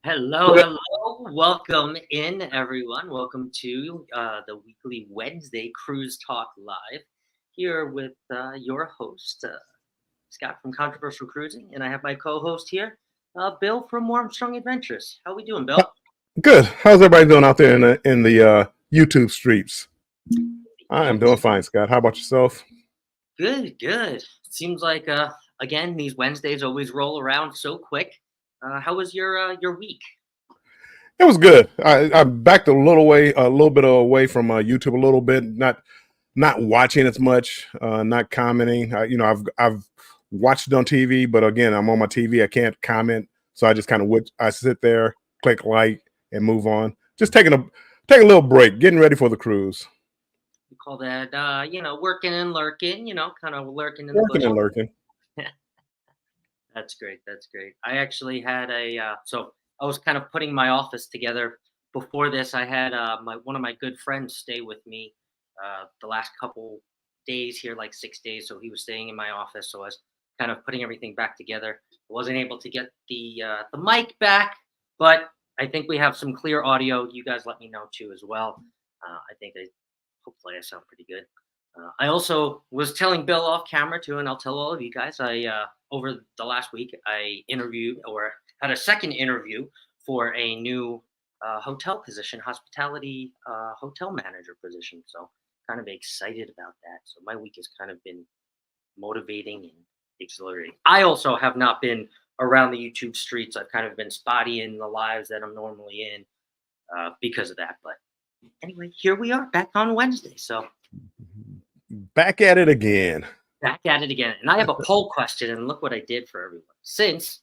Hello. Welcome in, everyone. Welcome to the weekly Wednesday Cruise Talk Live here with your host, Scott from Controversial Cruising, and I have my co-host here, Bill from Armstrong Adventures. How we doing, Bill? Good. How's everybody doing out there in the YouTube streets? I am doing fine, Scott. How about yourself? Good. Seems like again, these Wednesdays always roll around so quick. How was your week? It was good. I backed a little bit away from YouTube a little bit, not watching as much, not commenting. I've watched it on TV, but again, I'm on my TV. I can't comment, so I just kind of I sit there, click like, and move on. Just take a little break, getting ready for the cruise. We call that working and lurking. Kind of lurking in the bush. And lurking. That's great. I actually had so I was kind of putting my office together. Before this, I had one of my good friends stay with me the last couple days here, like 6 days. So he was staying in my office. So I was kind of putting everything back together. I wasn't able to get the mic back, but I think we have some clear audio. You guys let me know too as well. Hopefully I sound pretty good. I also was telling Bill off camera too, and I'll tell all of you guys, over the last week, I had a second interview for a new hotel position, hospitality hotel manager position. So kind of excited about that. So my week has kind of been motivating and exhilarating. I also have not been around the YouTube streets. I've kind of been spotty in the lives that I'm normally in because of that. But anyway, here we are back on Wednesday. So back at it again. And I have a poll question, and look what I did for everyone. Since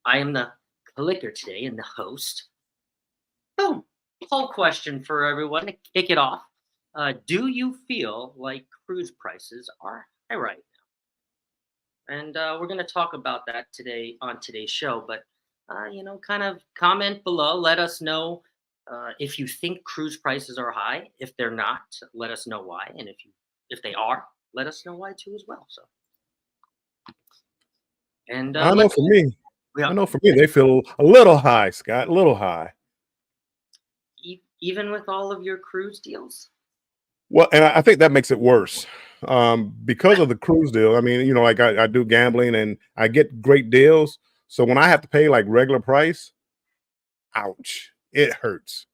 I am the clicker today and the host, boom, poll question for everyone to kick it off. Do you feel like cruise prices are high right now? And we're going to talk about that today on today's show. But, kind of comment below. Let us know if you think cruise prices are high. If they're not, let us know why. And if they are, let us know why too as well. So And I know for me, yeah, they feel a little high, Scott, a little high. even with all of your cruise deals. Well, and I think that makes it worse because of the cruise deal. I mean, like I do gambling and I get great deals. So when I have to pay like regular price, ouch, it hurts.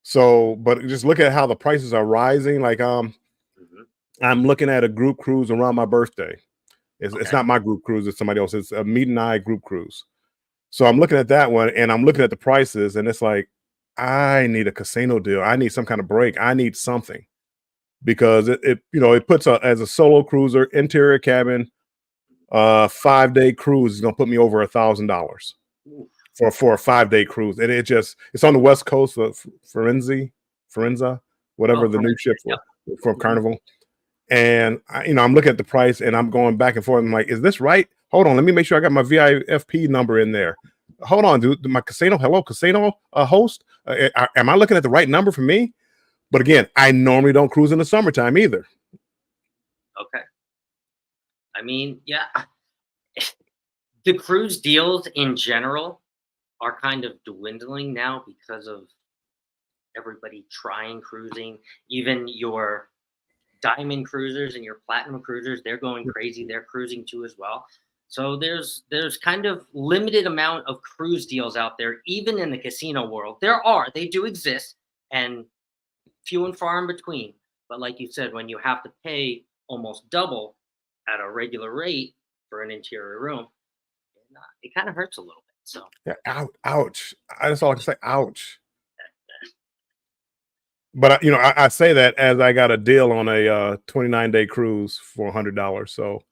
So, but just look at how the prices are rising. Like, Mhm. I'm looking at a group cruise around my birthday. It's Okay. not my group cruise; it's somebody else. It's a Meet and I group cruise. So I'm looking at that one, and I'm looking at the prices, and it's like, I need a casino deal. I need some kind of break. I need something because it puts as a solo cruiser, interior cabin, 5-day cruise is gonna put me over $1,000 Ooh, for a 5-day cruise, and it's on the west coast of Forenza, whatever oh, the from new ship yep. for Mhm. Carnival. And I'm looking at the price, and I'm going back and forth. I'm like, is this right? Hold on, let me make sure I got my VIFP number in there. Hold on, dude, my casino host. Am I looking at the right number for me? But again, I normally don't cruise in the summertime either. Okay. I mean, yeah, the cruise deals in general are kind of dwindling now because of everybody trying cruising. Even your diamond cruisers and your platinum cruisers, they're going crazy. They're cruising too as well. So there's kind of limited amount of cruise deals out there, even in the casino world. They do exist, and few and far in between. But like you said, when you have to pay almost double at a regular rate for an interior room, it kind of hurts a little bit. So Yeah, ouch. That's all I can say. Ouch. But I say that as I got a deal on a 29-day cruise for $100. So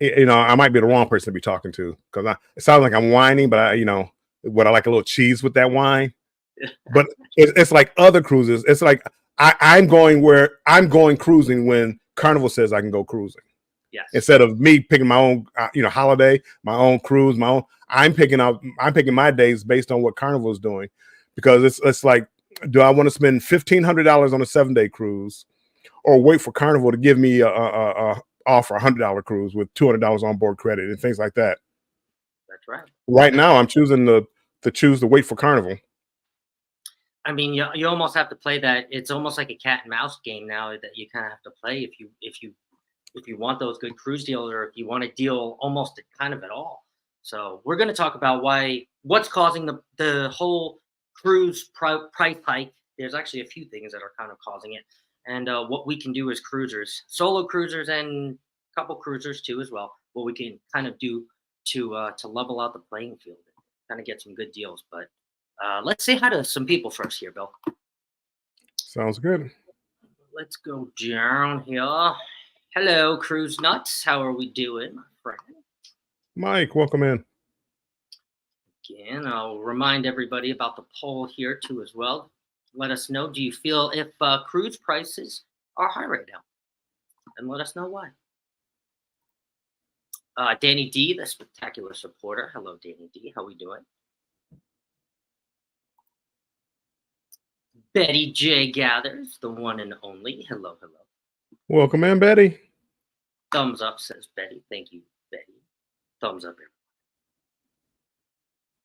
I might be the wrong person to be talking to because it sounds like I'm whining, but what I like a little cheese with that wine. But it's like other cruises. It's like I'm going cruising when Carnival says I can go cruising. yes, Instead of me picking my own, holiday, my own cruise, my own. I'm picking my days based on what Carnival is doing, because it's like, do I want to spend $1,500 on a 7-day cruise, or wait for Carnival to give me a offer $100 cruise with $200 on board credit and things like that? that's right. Right now, I'm choosing to wait for Carnival. I mean, you almost have to play that. It's almost like a cat and mouse game now that you kind of have to play if you want those good cruise deals, or if you want a deal almost kind of at all. So we're going to talk about what's causing the whole price hike. There's actually a few things that are kind of causing it, and what we can do as cruisers, solo cruisers, and couple cruisers too as well. What we can kind of do to level out the playing field, kind of get some good deals. But let's say hi to some people first here, Bill. Sounds good. Let's go down here. Hello, Cruise Nuts. How are we doing, my friend? Mike, welcome in. Again, I'll remind everybody about the poll here too as well. Let us know, do you feel if cruise prices are high right now? And let us know why. Danny D, the spectacular supporter. Hello, Danny D. How we doing? Betty J Gathers, the one and only. Hello, hello. Welcome in, Betty. Thumbs up, says Betty. Thank you, Betty. Thumbs up, everyone.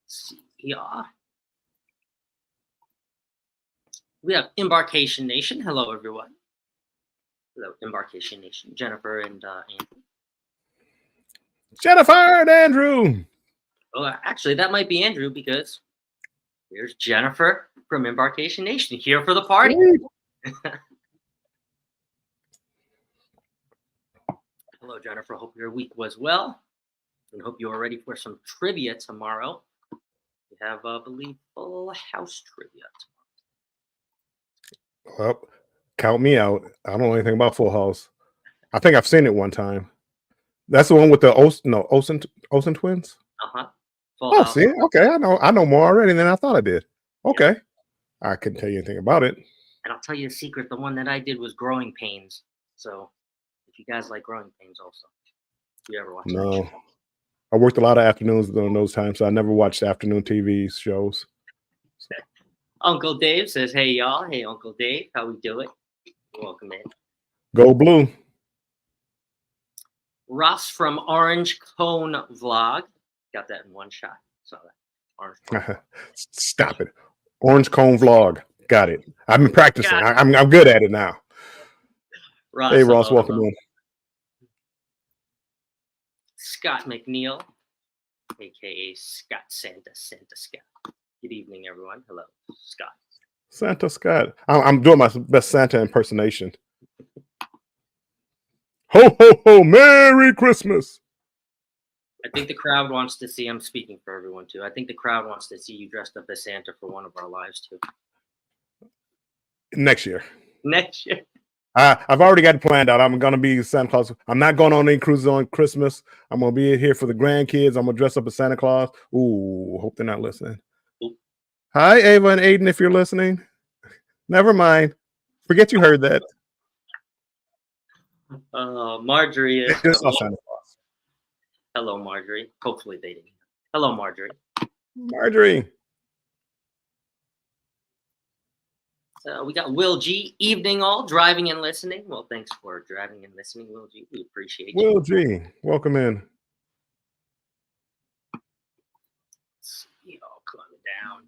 See ya. We have Embarkation Nation. Hello, everyone. Hello, Embarkation Nation. Jennifer and Andrew. Jennifer and Andrew. Well, actually, that might be Andrew, because here's Jennifer from Embarkation Nation here for the party. Hello, Jennifer. Hope your week was well, and hope you are ready for some trivia tomorrow. We have, I believe, Full House trivia tomorrow. Well, count me out. I don't know anything about Full House. I think I've seen it one time. That's the one with the Olsen twins. Full Oh, House. see, okay, I know more already than I thought I did. Yeah. Okay, I couldn't tell you anything about it. And I'll tell you a secret. The one that I did was Growing Pains. So if you guys like Growing Pains also, if you ever watch that No, show. I worked a lot of afternoons during those times, so I never watched afternoon TV shows. Uncle Dave says, hey, y'all. Hey, Uncle Dave. How we doing? Welcome in. Go Blue. Ross from Orange Cone Vlog. Got that in one shot. Saw that. Orange Cone. Stop it. Orange Cone Vlog. Got it. I've been practicing. Got it. I'm good at it now. Ross, Hey, Ross, hello, welcome hello. in. Scott McNeil, aka Scott Santa Scott. Good evening, everyone. Hello, Scott. Santa Scott. I'm doing my best Santa impersonation. Ho, ho, ho. Merry Christmas. I think the crowd wants to see, I'm speaking for everyone too. I think the crowd wants to see you dressed up as Santa for one of our lives too. Next year. Next year. I've already got it planned out. I'm going to be Santa Claus. I'm not going on any cruises on Christmas. I'm going to be here for the grandkids. I'm going to dress up as Santa Claus. Ooh, hope they're not listening. Ooh. Hi, Ava and Aiden, if you're listening. Never mind. Forget you heard that. Marjorie is. Just saw Santa Claus. Hello, Marjorie. Hopefully they didn't. Hello, Marjorie. Marjorie. We got Will G. Evening all. Driving and listening. Well, thanks for driving and listening, Will G. We appreciate you. Will G. Welcome in. All coming down.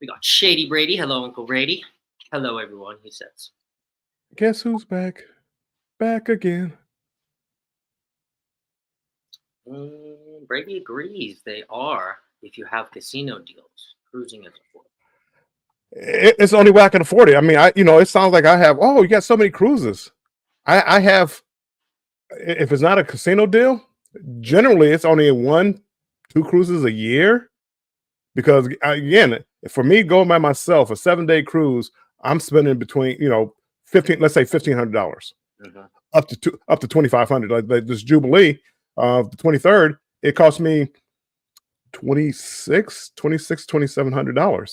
We got Shady Brady. Hello, Uncle Brady. Hello, everyone, he says. Guess who's back? Back again. Brady agrees. They are, if you have casino deals. Cruising is affordable. It's the only way I can afford it. I mean, it sounds like I have, you got so many cruises. I have, if it's not a casino deal, generally it's only 1-2 cruises a year. Because again, for me going by myself, a 7-day cruise, I'm spending between, let's say $1,500 up to $2,500. Like this Jubilee, the 23rd, it cost me $2,700.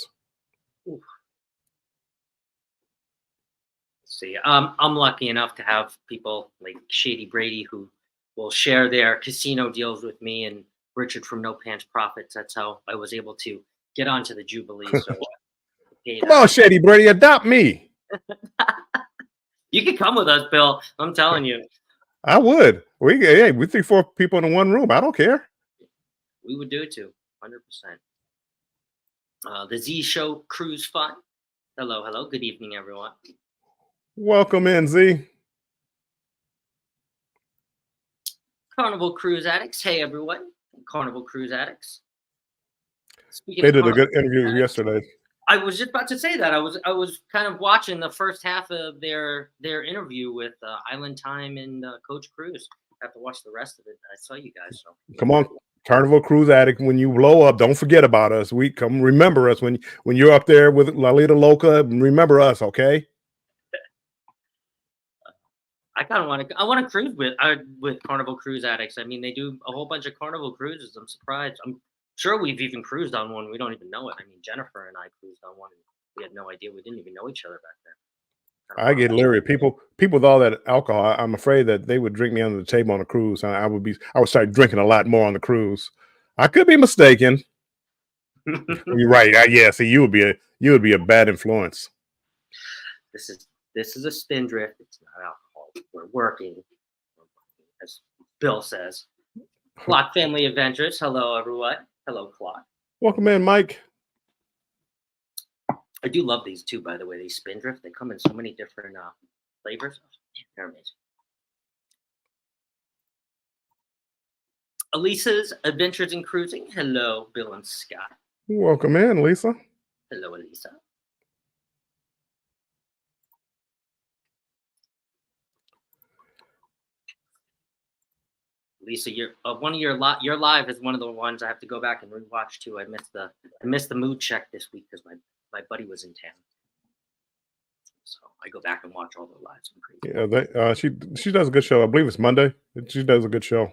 See, I'm lucky enough to have people like Shady Brady who will share their casino deals with me, and Richard from No Pants Profits. That's how I was able to get onto the Jubilee. So come on, Shady Brady, adopt me. You can come with us, Bill. I'm telling you. I would. We 3-4 people in one room. I don't care. We would do it too, 100%. The Z Show Cruise Fun. Hello, hello. Good evening, everyone. Welcome in, Z. Carnival Cruise Addicts. Hey, everyone. Carnival Cruise Addicts. They did a good interview yesterday. I was just about to say that. I was kind of watching the first half of their interview with Island Time and Coach Cruise. I have to watch the rest of it. I saw you guys. So come on, Carnival Cruise Addict. When you blow up, don't forget about us. We come remember us when you're up there with Lalita Loca. Remember us, okay? I kind of want to. I want to cruise with Carnival Cruise Addicts. I mean, they do a whole bunch of Carnival cruises. I'm surprised. I'm sure we've even cruised on one. We don't even know it. I mean, Jennifer and I cruised on one. And we had no idea. We didn't even know each other back then. I get leery. People with all that alcohol, I'm afraid that they would drink me under the table on a cruise. I would start drinking a lot more on the cruise. I could be mistaken. You're right. Yeah. See, you would be a bad influence. This is a spindrift. It's not alcohol. We're working, as Bill says. Clock Family Adventures. Hello, everyone. Hello, Clock. Welcome in, Mike. I do love these too, by the way. These Spindrift, they come in so many different flavors. They're amazing. Elisa's Adventures in Cruising. Hello, Bill and Scott. Welcome in, Lisa. Hello, Elisa. Lisa, your live is one of the ones I have to go back and rewatch too. I missed the mood check this week because my buddy was in town, so I go back and watch all the lives. Yeah, she does a good show. I believe it's Monday. She does a good show.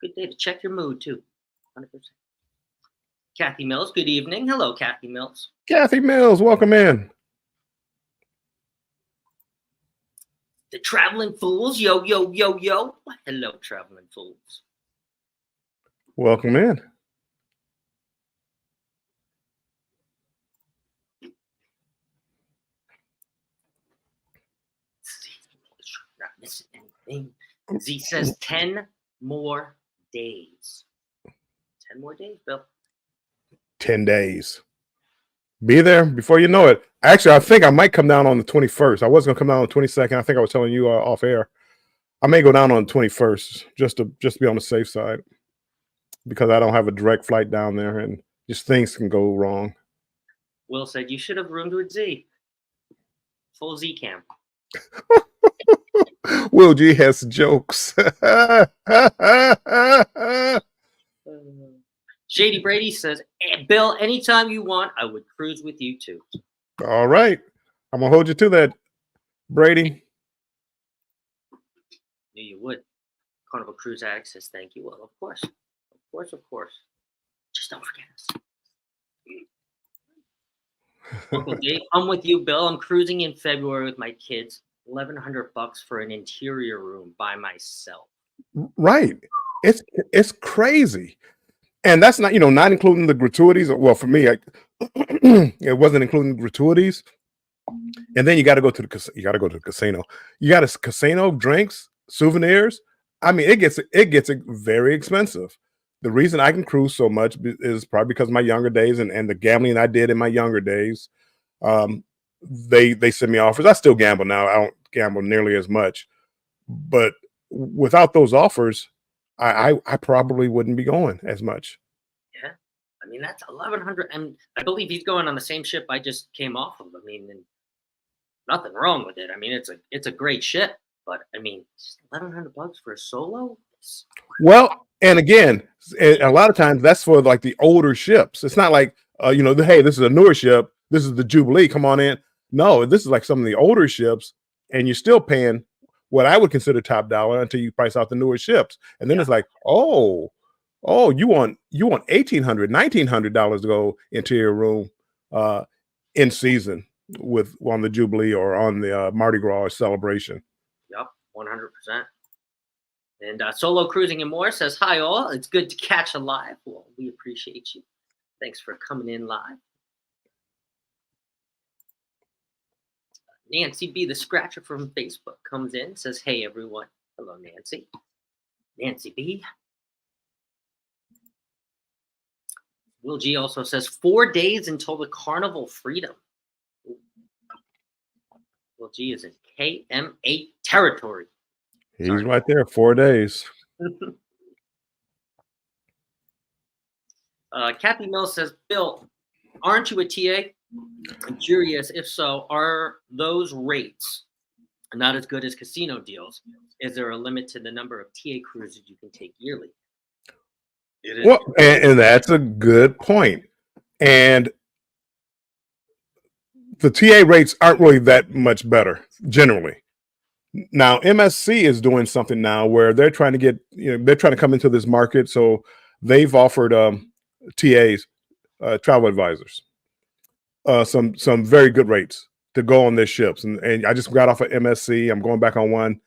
Good day to check your mood too. 100%. Kathy Mills, good evening. Hello, Kathy Mills. Kathy Mills, welcome in. The Traveling Fools, yo, yo, yo, yo. Hello, Traveling Fools. Welcome in. missing anything? Z says 10 more days. 10 more days, Bill. 10 days. Be there before you know it. Actually, I think I might come down on the 21st. I was going to come down on the 22nd. I think I was telling you off air. I may go down on the 21st just to be on the safe side because I don't have a direct flight down there and just things can go wrong. Will said you should have roomed with Z. Full Z cam. Will G has jokes. Shady Brady says, Bill, anytime you want, I would cruise with you too. All right. I'm going to hold you to that, Brady. Knew you would. Carnival Cruise Addict says, thank you. Well, of course. Of course, of course. Just don't forget us. Uncle Dave, I'm with you, Bill. I'm cruising in February with my kids. $1,100 for an interior room by myself. Right. It's crazy. And that's not, not including the gratuities. Well, for me, it wasn't including gratuities. And then you got to go to the casino. You got a casino, drinks, souvenirs. I mean, it gets very expensive. The reason I can cruise so much is probably because of my younger days and the gambling I did in my younger days. They send me offers. I still gamble now. I don't gamble nearly as much, but without those offers, I probably wouldn't be going as much. Yeah, I mean that's 1,100, and I believe he's going on the same ship I just came off of. I mean, and nothing wrong with it. I mean, it's a great ship, but I mean, $1,100 for a solo. Well, and again, a lot of times that's for like the older ships. It's not like hey, this is a newer ship. This is the Jubilee. Come on in. No, this is like some of the older ships, and you're still paying what I would consider top dollar until you price out the newer ships. And then it's like, you want $1,800, $1,900 to go into your room in season on the Jubilee or on the Mardi Gras celebration. Yep, 100%. And Solo Cruising and More says, hi all, it's good to catch a live. Well, we appreciate you. Thanks for coming in live. Nancy B, the Scratcher from Facebook, comes in, says, hey, everyone. Hello, Nancy. Nancy B. Will G also says, 4 days until the Carnival Freedom. Ooh. Will G is in KM8 territory. He's right there, 4 days. Kathy Mills says, Bill, aren't you a TA? I'm curious, if so, are those rates not as good as casino deals? Is there a limit to the number of TA cruises you can take yearly? Well, and that's a good point. And the TA rates aren't really that much better generally. Now, MSC is doing something now where they're trying to get, they're trying to come into this market. So they've offered TAs, travel advisors, some very good rates to go on their ships. And I just got off of MSC. I'm going back on one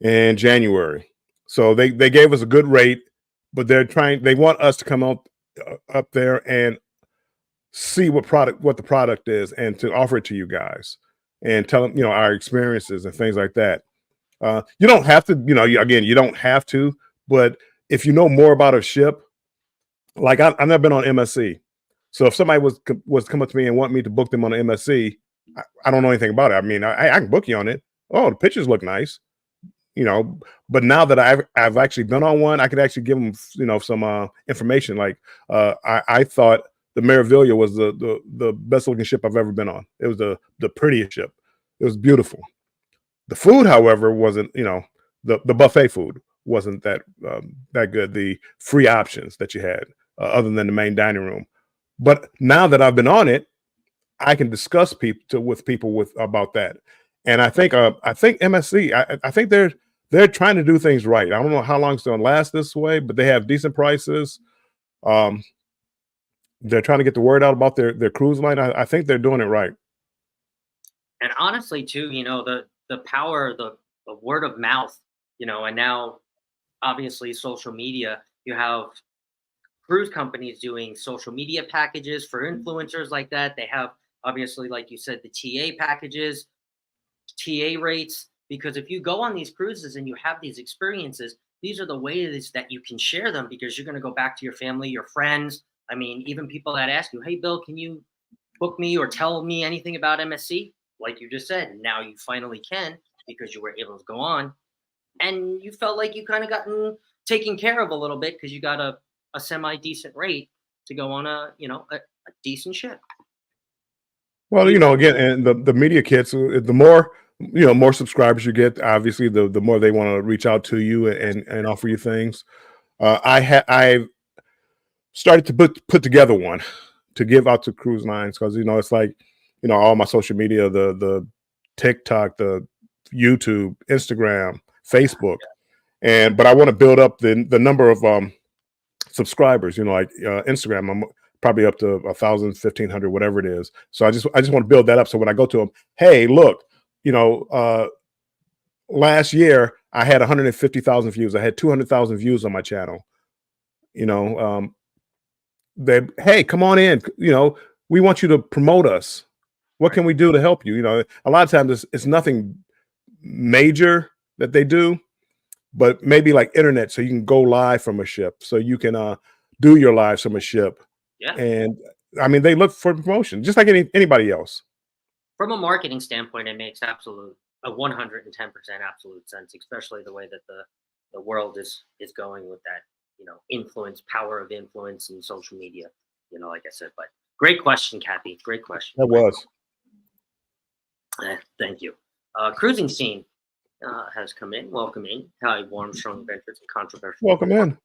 in January. So they gave us a good rate, but they want us to come up there and see what the product is and to offer it to you guys and tell them, our experiences and things like that. You don't have to, you don't have to, but if you know more about a ship, like I've never been on MSC. So if somebody was come up to me and want me to book them on an MSC, I don't know anything about it. I mean, I can book you on it. Oh, the pictures look nice, but now that I've actually been on one, I could actually give them, some information. Like I thought the Meraviglia was the best looking ship I've ever been on. It was the prettiest ship. It was beautiful. The food, however, wasn't, the buffet food wasn't that good. The free options that you had, other than the main dining room. But now that I've been on it, I can discuss with people about that. And I think MSC, I think they're trying to do things right. I don't know how long it's going to last this way, but they have decent prices. They're trying to get the word out about their cruise line. I think they're doing it right. And honestly, too, the power, the word of mouth, and now obviously social media, you have cruise companies doing social media packages for influencers like that. They have, obviously, like you said, the TA packages, TA rates, because if you go on these cruises and you have these experiences, these are the ways that you can share them because you're going to go back to your family, your friends. I mean, even people that ask you, "Hey, Bill, can you book me or tell me anything about MSC?" Like you just said, now you finally can because you were able to go on and you felt like you kind of gotten taken care of a little bit because you got a semi decent rate to go on a decent ship. Well, You again, and the media kits, the more more subscribers you get, obviously, the more they want to reach out to you and offer you things. I've started to put together one to give out to cruise lines because it's like all my social media, the TikTok, the YouTube, Instagram, Facebook, but I want to build up the number of subscribers. Like Instagram, I'm probably up to 1,000, 1,500, whatever it is. So I just want to build that up. So when I go to them, hey, look, last year I had 150,000 views. I had 200,000 views on my channel. Hey, come on in. We want you to promote us. What can we do to help you? A lot of times it's nothing major that they do, but maybe like internet, so you can go live from a ship, so you can do your lives from a ship. Yeah. And I mean, they look for promotion just like anybody else. From a marketing standpoint, it makes a 110% absolute sense, especially the way that the world is going with that, power of influence and social media, like I said. But great question, Kathy. Great question. That was. Thank you. Cruising scene has come in. Welcome in. Hi, warm, strong adventures and controversial. Welcome in.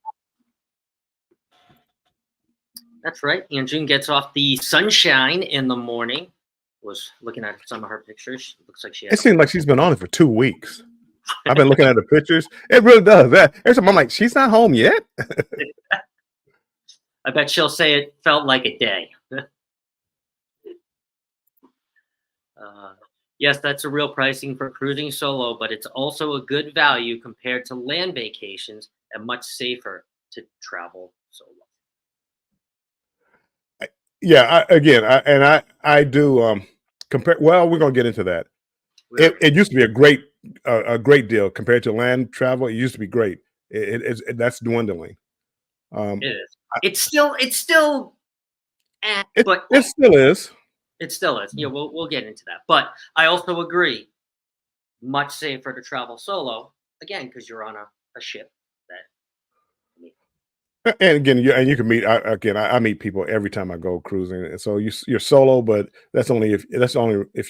That's right. Anjun gets off the sunshine in the morning. Was looking at some of her pictures. Looks like she has. It seems like she's been on it for 2 weeks. I've been looking at the pictures. It really does. Every time I'm like, she's not home yet. I bet she'll say it felt like a day. Yes, that's a real pricing for cruising solo, but it's also a good value compared to land vacations and much safer to travel solo. Yeah, I do compare. Well, we're gonna get into that. It used to be a great deal compared to land travel. It used to be great. That's dwindling. It is. It's still, but it still is. It still is. Yeah, we'll get into that. But I also agree, much safer to travel solo again because you're on a ship. And again, you can meet. I meet people every time I go cruising, and so you're solo, but that's only if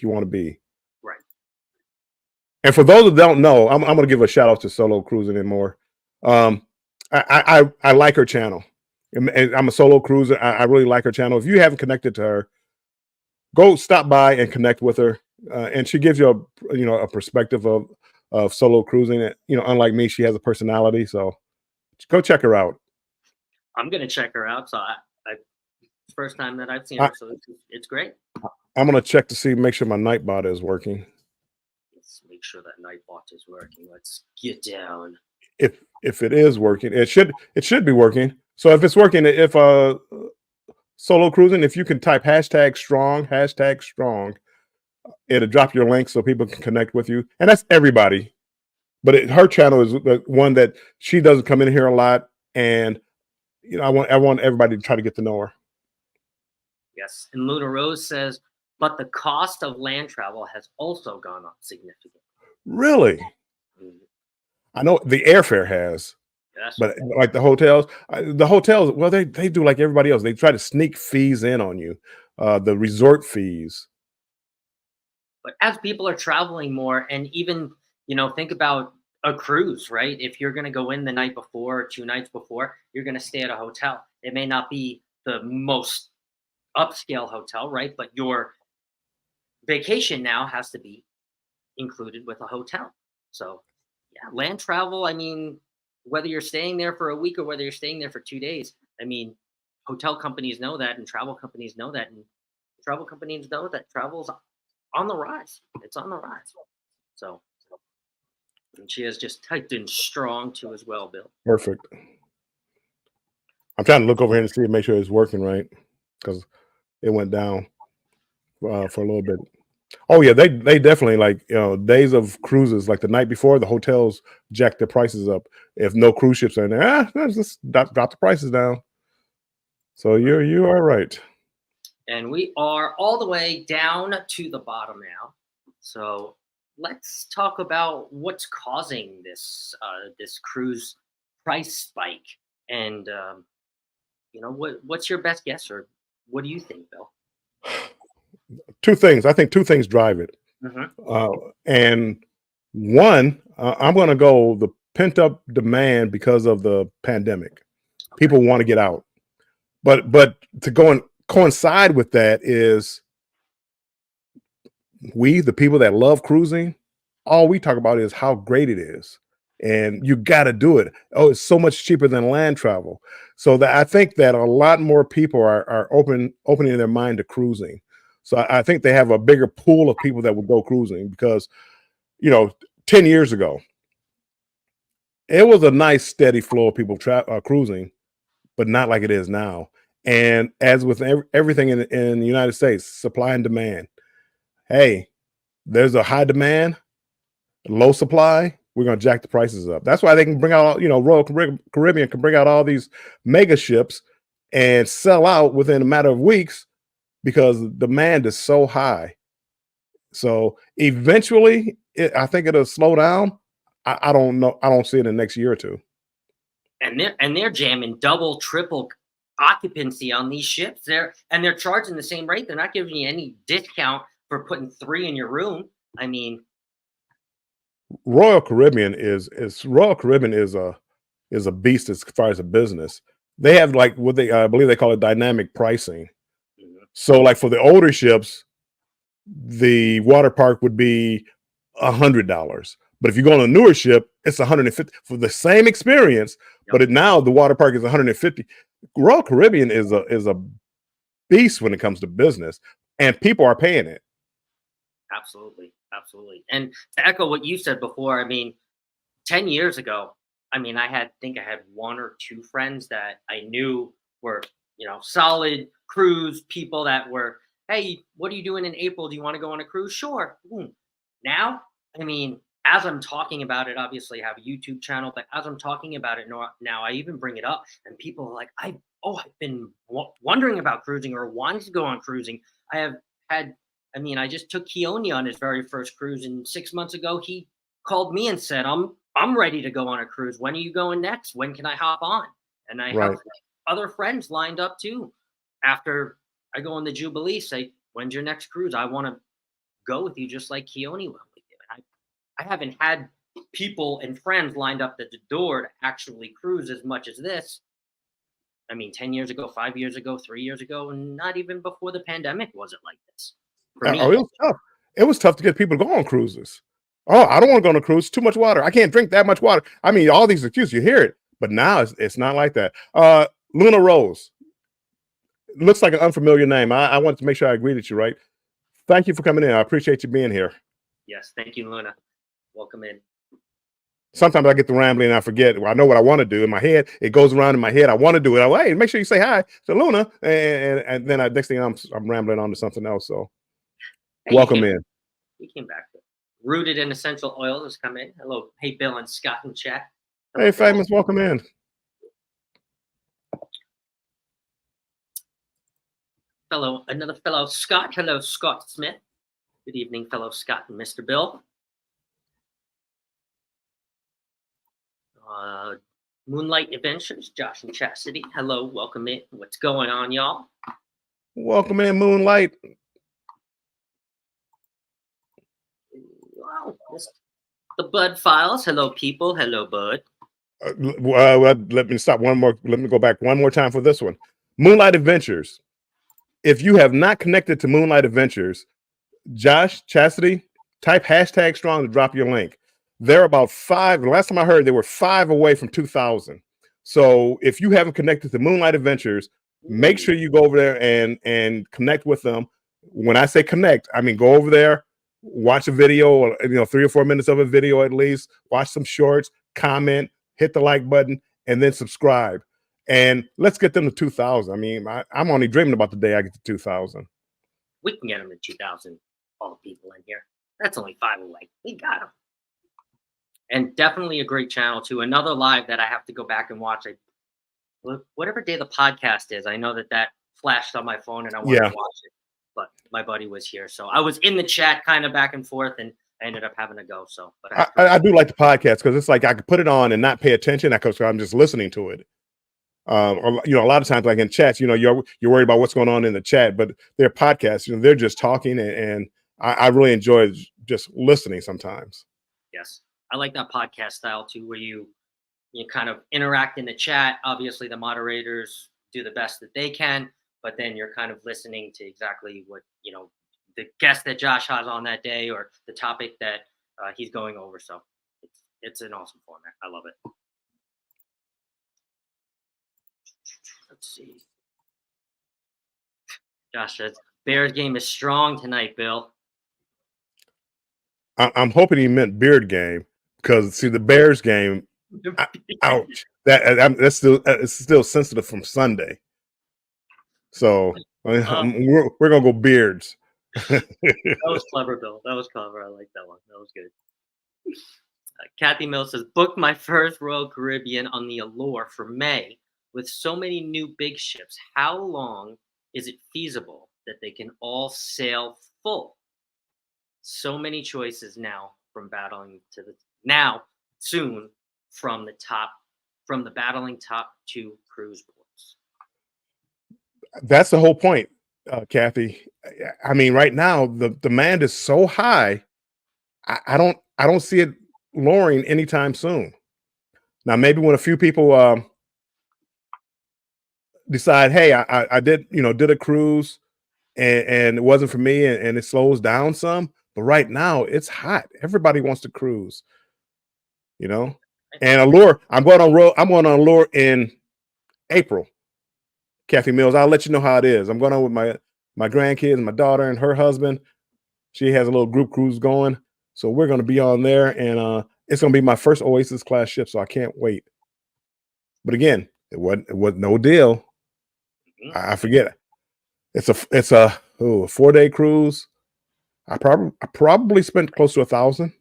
you want to be. Right. And for those that don't know, I'm going to give a shout out to Solo Cruising and More. I like her channel. And I'm a solo cruiser. I really like her channel. If you haven't connected to her, go stop by and connect with her. And she gives you a perspective of solo cruising. Unlike me, she has a personality. So go check her out. I'm gonna check her out. So I first time that I've seen her, so it's great. I'm gonna check to make sure my Nightbot is working. Let's make sure that Nightbot is working. Let's get down. If it is working, it should be working. So if it's working, if solo cruising, if you can type #strong, it'll drop your link so people can connect with you, and that's everybody. But her channel is the one that she doesn't come in here a lot, and I want everybody to try to get to know her. Yes, and Luna Rose says, but the cost of land travel has also gone up significantly. Really? Mm-hmm. I know the airfare has. Yes. But like the hotels, well, they do like everybody else. They try to sneak fees in on you, the resort fees. But as people are traveling more, and even think about a cruise, right? If you're going to go in the night before or 2 nights before, you're going to stay at a hotel. It may not be the most upscale hotel, right? But your vacation now has to be included with a hotel. So, yeah, land travel, I mean, whether you're staying there for a week or whether you're staying there for 2 days, I mean, hotel companies know that and travel companies know that. And travel companies know that travel's on the rise. It's on the rise. So, and she has just typed in strong too as well, Bill. Perfect. I'm trying to look over here and see and make sure it's working right because it went down for a little bit. Oh yeah, they definitely like days of cruises like the night before the hotels jack their prices up. If no cruise ships are in there, let's just drop the prices down. So you are right. And we are all the way down to the bottom now. So let's talk about what's causing this cruise price spike. And what's your best guess, or what do you think, Bill? Two things. I think two things drive it. Hmm. Uh, and one, I'm going to go the pent up demand because of the pandemic. Okay. People want to get out, but to go and coincide with that is the people that love cruising, all we talk about is how great it is. And you got to do it. Oh, it's so much cheaper than land travel. So that I think that a lot more people are opening their mind to cruising. So I think they have a bigger pool of people that will go cruising because, you know, 10 years ago, it was a nice steady flow of people cruising, but not like it is now. And as with everything in the United States, supply and demand. Hey, there's a high demand, low supply, we're going to jack the prices up. That's why they can bring out, Royal Caribbean can bring out all these mega ships and sell out within a matter of weeks because the demand is so high. So eventually, I think it'll slow down. I don't know. I don't see it in the next year or two. And they're jamming double, triple occupancy on these ships. They're charging the same rate. They're not giving you any discount for putting three in your room. I mean, Royal Caribbean is a beast as far as a business. They have like what they I believe they call it dynamic pricing. mhm, So like for the older ships, the water park would be $100. But if you go on a newer ship, it's 150 for the same experience. yep, But now the water park is 150. Royal Caribbean is a beast when it comes to business, and people are paying it. absolutely, absolutely. And to echo what you said before, I mean, 10 years ago, I mean, think I had one or two friends that I knew were, solid cruise people that were, hey, what are you doing in April? Do you want to go on a cruise? Sure. Boom. Now, I mean, as I'm talking about it, obviously I have a YouTube channel, but as I'm talking about it now, I even bring it up and people are like, I've been wondering about cruising or wanting to go on cruising. I have had, I mean, I just took Keone on his very first cruise, and 6 months ago, he called me and said, I'm ready to go on a cruise. When are you going next? When can I hop on? And I have Right. other friends lined up too. After I go on the Jubilee, say, when's your next cruise? I want to go with you just like Keone went with you. And I haven't had people and friends lined up at the door to actually cruise as much as this. I mean, 10 years ago, 5 years ago, 3 years ago, and not even before the pandemic was it like this for Oh, me. it was tough. It was tough to get people to go on cruises. Oh, I don't want to go on a cruise. Too much water. I can't drink that much water. I mean, all these excuses, you hear it, but now it's not like that. Luna Rose looks like an unfamiliar name. I want to make sure I greeted you right. Thank you for coming in. I appreciate you being here. Yes, thank you, Luna. Welcome in. Sometimes I get the rambling and I forget. Well, I know what I want to do in my head. It goes around in my head. I want to do it. Hey, make sure you say hi to Luna, and then next thing I'm rambling on to something else. So Hey, welcome in. he came back. Rooted in essential oils has come in. Hello, hey Bill and Scott in chat. Hey, Hello, Bill. famous, welcome in. Another fellow Scott. Hello, Scott Smith. Good evening, fellow Scott and Mr. Bill. Uh, Moonlight Adventures, Josh and Chastity. Hello, welcome in. What's going on, y'all? Welcome in, Moonlight. Wow, the Bud Files. Hello, people. Hello, Bud. Let me stop one more. Let me go back one more time for this one. Moonlight Adventures. If you have not connected to Moonlight Adventures, Josh, Chastity, type #strong to drop your link. They're about five. The last time I heard, they were 5 away from 2,000. So if you haven't connected to Moonlight Adventures, make sure you go over there and connect with them. When I say connect, I mean go over there, watch a video, 3 or 4 minutes of a video at least, watch some shorts, comment, hit the like button, and then subscribe. And let's get them to 2,000. I mean, I'm only dreaming about the day I get to 2,000. We can get them in 2000. all the people in here. That's only 5 away. We got them. And definitely a great channel too. Another live that I have to go back and watch. Whatever day the podcast is, I know that flashed on my phone and I wanted to watch it. But my buddy was here, so I was in the chat, kind of back and forth, and I ended up having to go. So, but I do like the podcast because it's like I could put it on and not pay attention because I'm just listening to it. Or, a lot of times, like in chats, you're worried about what's going on in the chat, but their podcasts, they're just talking, and I really enjoy just listening sometimes. Yes, I like that podcast style too, where you kind of interact in the chat. Obviously, the moderators do the best that they can, but then you're kind of listening to exactly what the guest that Josh has on that day or the topic that he's going over. So it's an awesome format. I love it. Let's see. Josh says Bears game is strong tonight, Bill. I'm hoping he meant beard game because see the Bears game. Ouch! That's still it's still sensitive from Sunday. So we're gonna go beards. That was clever, Bill. That was clever. I like that one. That was good. Kathy Mills says, booked my first Royal Caribbean on the Allure for May. With so many new big ships, how long is it feasible that they can all sail full? So many choices now from battling to soon from the battling top 2 cruise ports. That's the whole point, Kathy. I mean, right now the demand is so high. I don't see it lowering anytime soon. Now, maybe when a few people decide, hey, I did a cruise and it wasn't for me, and it slows down some. But right now it's hot. Everybody wants to cruise. And Allure, I'm going on Allure in April. Kathy Mills, I'll let you know how it is. I'm going on with my grandkids, my daughter and her husband. She has a little group cruise going. So we're going to be on there, and it's going to be my first Oasis class ship. So I can't wait. But again, it was no deal. I forget. It's a 4-day cruise. I probably spent close to $1,000.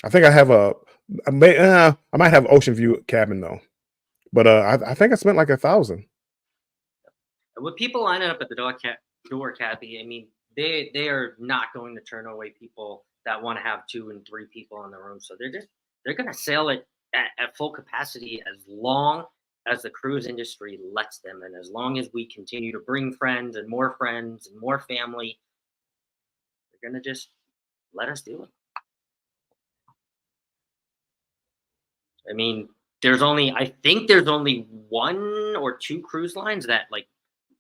I think I might have ocean view cabin though, but I think I spent like $1,000. With people lining up at the door, Kathy, I mean, they are not going to turn away people that want to have 2 and 3 people in the room. So they're going to sail it at full capacity as long as the cruise industry lets them, and as long as we continue to bring friends and more family, they're going to just let us do it. I mean, I think there's only 1 or 2 cruise lines that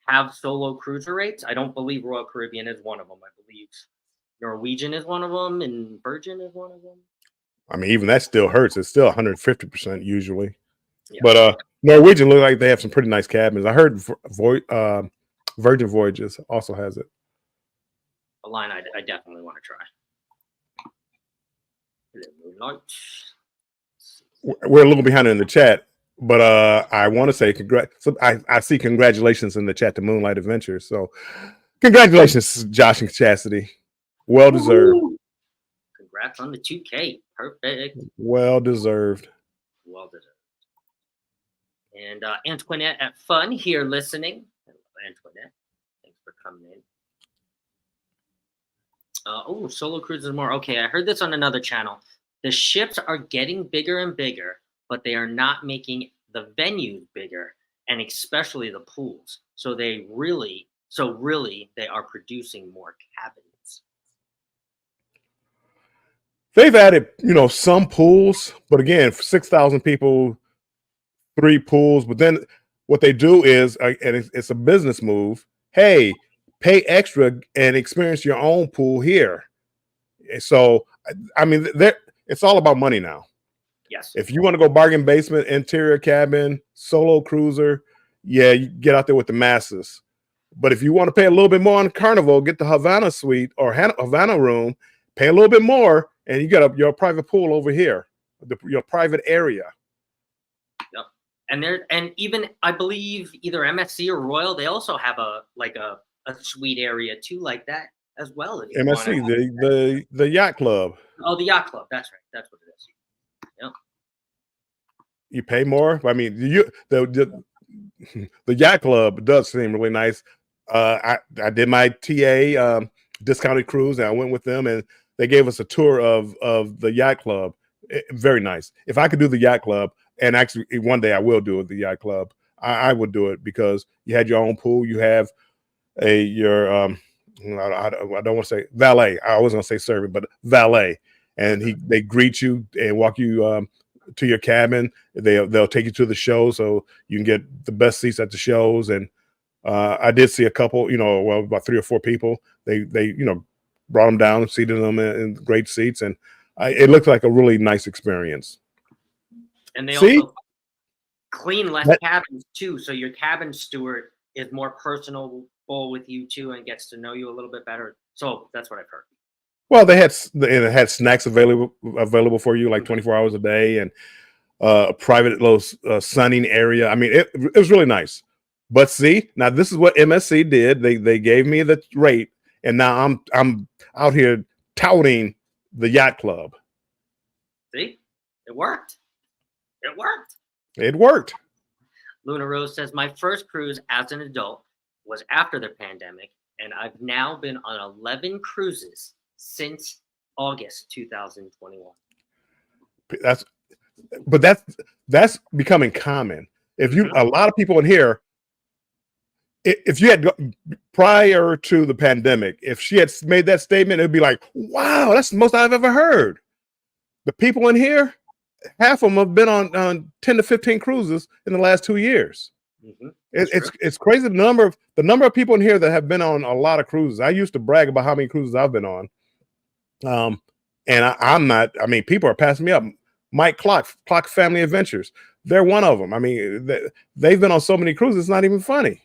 have solo cruiser rates. I don't believe Royal Caribbean is one of them. I believe Norwegian is one of them, and Virgin is one of them. I mean, even that still hurts. It's still 150% usually. Yeah. But Norwegian look like they have some pretty nice cabins. I heard Virgin Voyages also has it. A line I definitely want to try. We're a little behind in the chat, but I want to say I see congratulations in the chat to Moonlight Adventures. So congratulations, Josh and Chastity. Well deserved. Congrats on the 2K. Perfect. Well deserved. Well deserved. And Antoinette at Fun here listening. Antoinette, thanks for coming in. Solo cruises more. Okay, I heard this on another channel. The ships are getting bigger and bigger, but they are not making the venues bigger, and especially the pools. So really, they are producing more cabins. They've added, some pools, but again, for 6,000 people, 3 pools. But then what they do is, and it's a business move. Hey, pay extra and experience your own pool here. So, I mean, it's all about money now. Yes. If you want to go bargain basement, interior cabin, solo cruiser, yeah, you get out there with the masses. But if you want to pay a little bit more on Carnival, get the Havana suite or Havana room, pay a little bit more, and you get your private pool over here, your private area. Yep. And even I believe either MSC or Royal, they also have a a suite area too, like that as well. If you want MSC, to. the yacht club. Oh, the yacht club. That's right. That's what it is. Yep. You pay more. I mean, the yacht club does seem really nice. I did my TA discounted cruise, and I went with them, and they gave us a tour of the yacht club. Very nice. If I could do the yacht club, and actually one day I will do it, the yacht club, I would do it because you had your own pool. You have your I don't want to say valet. I was going to say servant, but valet, and they greet you and walk you to your cabin. They'll take you to the show so you can get the best seats at the shows. And I did see a couple, well, about 3 or 4 people. They brought them down, seated them in great seats, and it looked like a really nice experience. And they also clean less cabins too, so your cabin steward is more personable with you too and gets to know you a little bit better. So that's what I've heard. Well, it had snacks available for you like 24 hours a day, and a private little sunning area. I mean, it was really nice. But see, now this is what MSC did. They gave me the rate, and now I'm out here touting the yacht club. See, it worked. It worked. It worked. Luna Rose says, my first cruise as an adult was after the pandemic, and I've now been on 11 cruises since August 2021. That's becoming common. If you a lot of people in here, if you had prior to the pandemic, if she had made that statement, it'd be like, wow, that's the most I've ever heard. The people in here, half of them have been on 10 to 15 cruises in the last 2 years. Mm-hmm. It's crazy the number of people in here that have been on a lot of cruises. I used to brag about how many cruises I've been on. And I'm not. I mean, people are passing me up. Mike Clock Family Adventures. They're one of them. I mean, they've been on so many cruises. It's not even funny.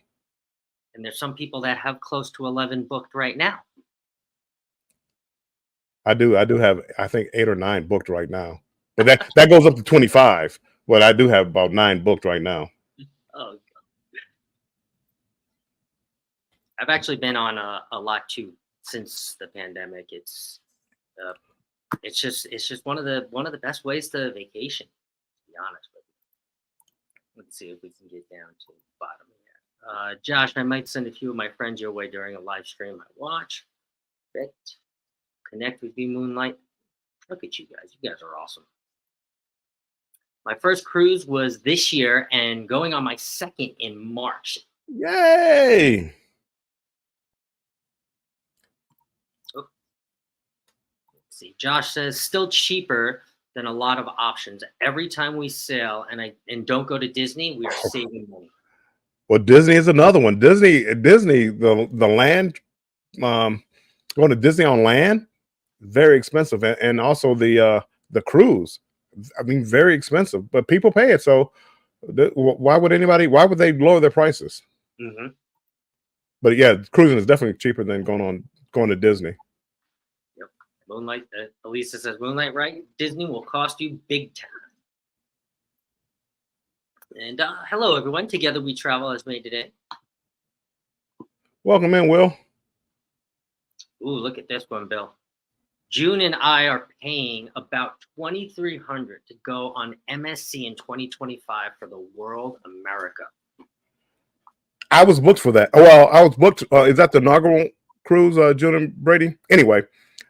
And there's some people that have close to 11 booked right now. I do have, I think, 8 or 9 booked right now. But that goes up to 25. But I do have about 9 booked right now. Oh, I've actually been on a lot too since the pandemic. It's just one of the best ways to vacation, to be honest with you. Let's see if we can get down to the bottom here. Josh, I might send a few of my friends your way during a live stream I watch. Bet. Connect with you, Moonlight. Look at you guys. You guys are awesome. My first cruise was this year and going on my second in March. Yay! Oh. Let's see. Josh says, still cheaper than a lot of options. Every time we sail and don't go to Disney, we are saving money. Well, Disney is another one. Disney, the land, going to Disney on land, very expensive, and also the cruise. I mean, very expensive, but people pay it. So why would they lower their prices? Mm-hmm. But yeah, cruising is definitely cheaper than going to Disney. Yep. Moonlight, Elisa says, Moonlight, right? Disney will cost you big time. And hello, everyone. Together we travel as made today. Welcome in, Will. Ooh, look at this one, Bill. June and I are paying about $2,300 to go on MSC in 2025 for the World America. I was booked for that. Well, I was booked. Is that the inaugural cruise, June and Brady? Anyway,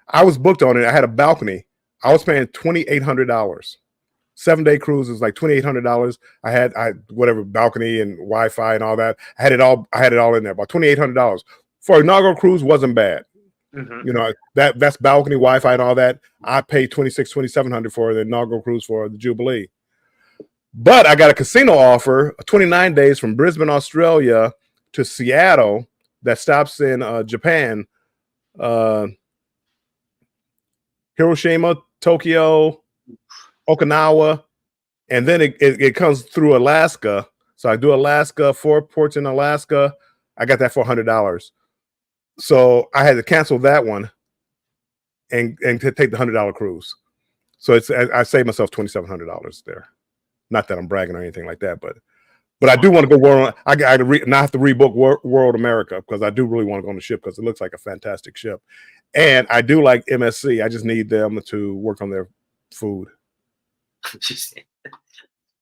I was booked on it. I had a balcony. I was paying $2,800. 7-day cruise is like $2,800. I had whatever balcony and Wi-Fi and all that. I had it all in there. About $2,800 for an inaugural cruise wasn't bad. Mm-hmm. You know, that's balcony, Wi-Fi, and all that. I paid $2,700 for the inaugural cruise for the Jubilee. But I got a casino offer, 29 days from Brisbane, Australia to Seattle that stops in Japan, Hiroshima, Tokyo, Okinawa, and then it comes through Alaska. So I do Alaska, 4 ports in Alaska. I got that for $100. So I had to cancel that one and to take the $100 cruise. So I saved myself $2,700 there. Not that I'm bragging or anything like that, but But I do want to go world. I got to now have to rebook World America because I do really want to go on the ship because it looks like a fantastic ship, and I do like MSC. I just need them to work on their food.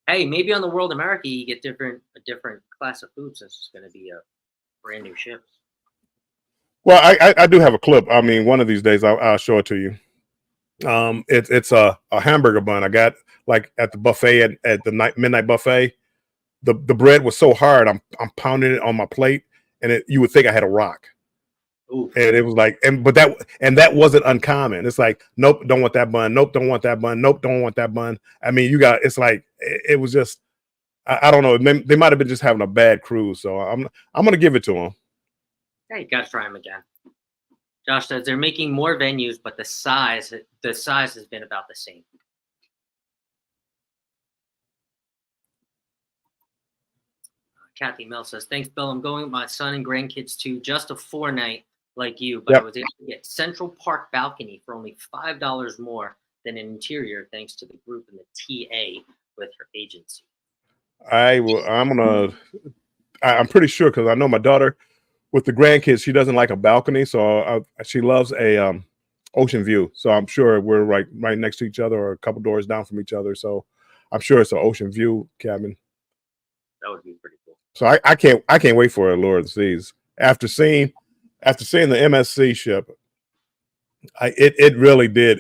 Hey, maybe on the World America you get a different class of food since it's going to be a brand new ship. Well, I do have a clip. I mean, one of these days I'll show it to you. It's a hamburger bun I got like at the buffet at the midnight buffet. The bread was so hard, I'm pounding it on my plate, and you would think I had a rock. Ooh. And it was like, that wasn't uncommon. It's like, nope, don't want that bun. Nope, don't want that bun. Nope, don't want that bun. I mean, it's like it was just, I don't know. They might have been just having a bad cruise, so I'm gonna give it to them. Yeah, you gotta try them again. Josh says they're making more venues, but the size has been about the same. Kathy Mel says, thanks, Bill. I'm going with my son and grandkids to just a 4-night like you, but I was able to get Central Park balcony for only $5 more than an interior thanks to the group and the TA with her agency. I'm pretty sure because I know my daughter with the grandkids, she doesn't like a balcony, so she loves a ocean view. So I'm sure we're right next to each other or a couple doors down from each other. So I'm sure it's an ocean view cabin. That would be pretty cool. So I can't wait for Allure of the Seas. After seeing the MSC ship, it really did.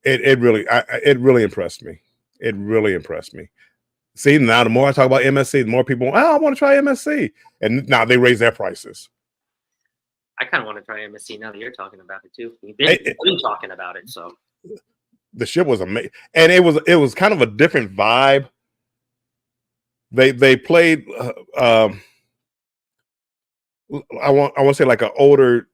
It really impressed me. It really impressed me. See, now the more I talk about MSC, the more people, I want to try MSC. And now they raise their prices. I kind of want to try MSC now that you're talking about it too. You've been talking about it, so. The ship was amazing. And it was kind of a different vibe. They played I want to say like an older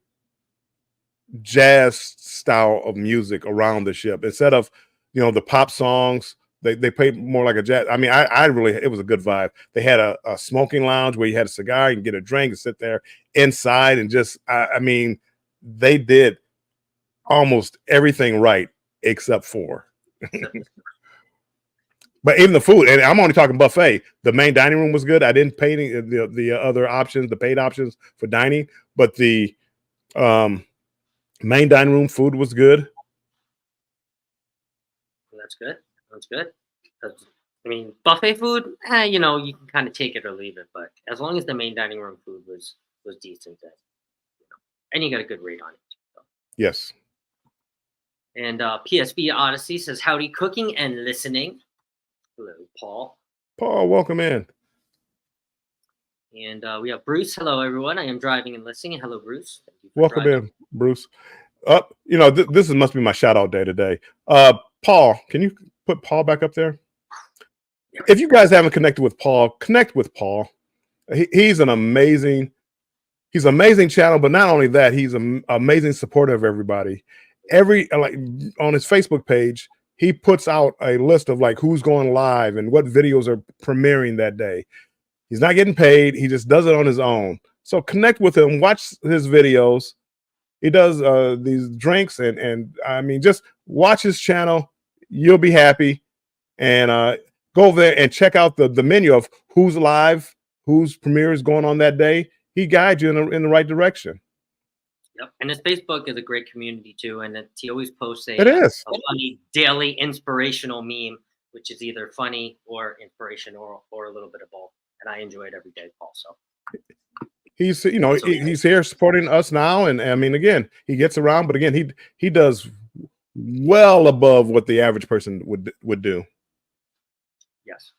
jazz style of music around the ship instead of the pop songs. They played more like a jazz. I mean, I really, it was a good vibe. They had a smoking lounge where you had a cigar, you can get a drink and sit there inside and just I mean, they did almost everything right except for but even the food, and I'm only talking buffet. The main dining room was good. I didn't pay any the other options, the paid options for dining, but the main dining room food was good. That's good. That's good. I mean, buffet food, you can kind of take it or leave it, but as long as the main dining room food was decent, and you got a good rate on it. So. Yes. And PSB Odyssey says, howdy, cooking and listening. Hello, Paul. Paul, welcome in. And we have Bruce. Hello, everyone. I am driving and listening. Hello, Bruce. Thank you for welcome driving. in, Bruce. This must be my shout out day today. Paul, can you put Paul back up there? If you guys haven't connected with Paul, connect with Paul. He's an amazing channel, but not only that, he's an amazing supporter of everybody. Like on his Facebook page, he puts out a list of like who's going live and what videos are premiering that day. He's not getting paid. He just does it on his own. So connect with him, watch his videos. He does these drinks and I mean, just watch his channel. You'll be happy. And go over there and check out the menu of who's live, whose premiere is going on that day. He guides you in the right direction. Yep, and his Facebook is a great community too, and he always posts a funny daily inspirational meme, which is either funny or inspirational or a little bit of both. And I enjoy it every day, Paul. So he's he's here supporting us now, and I mean, again, he gets around, but again, he does well above what the average person would do. Yes,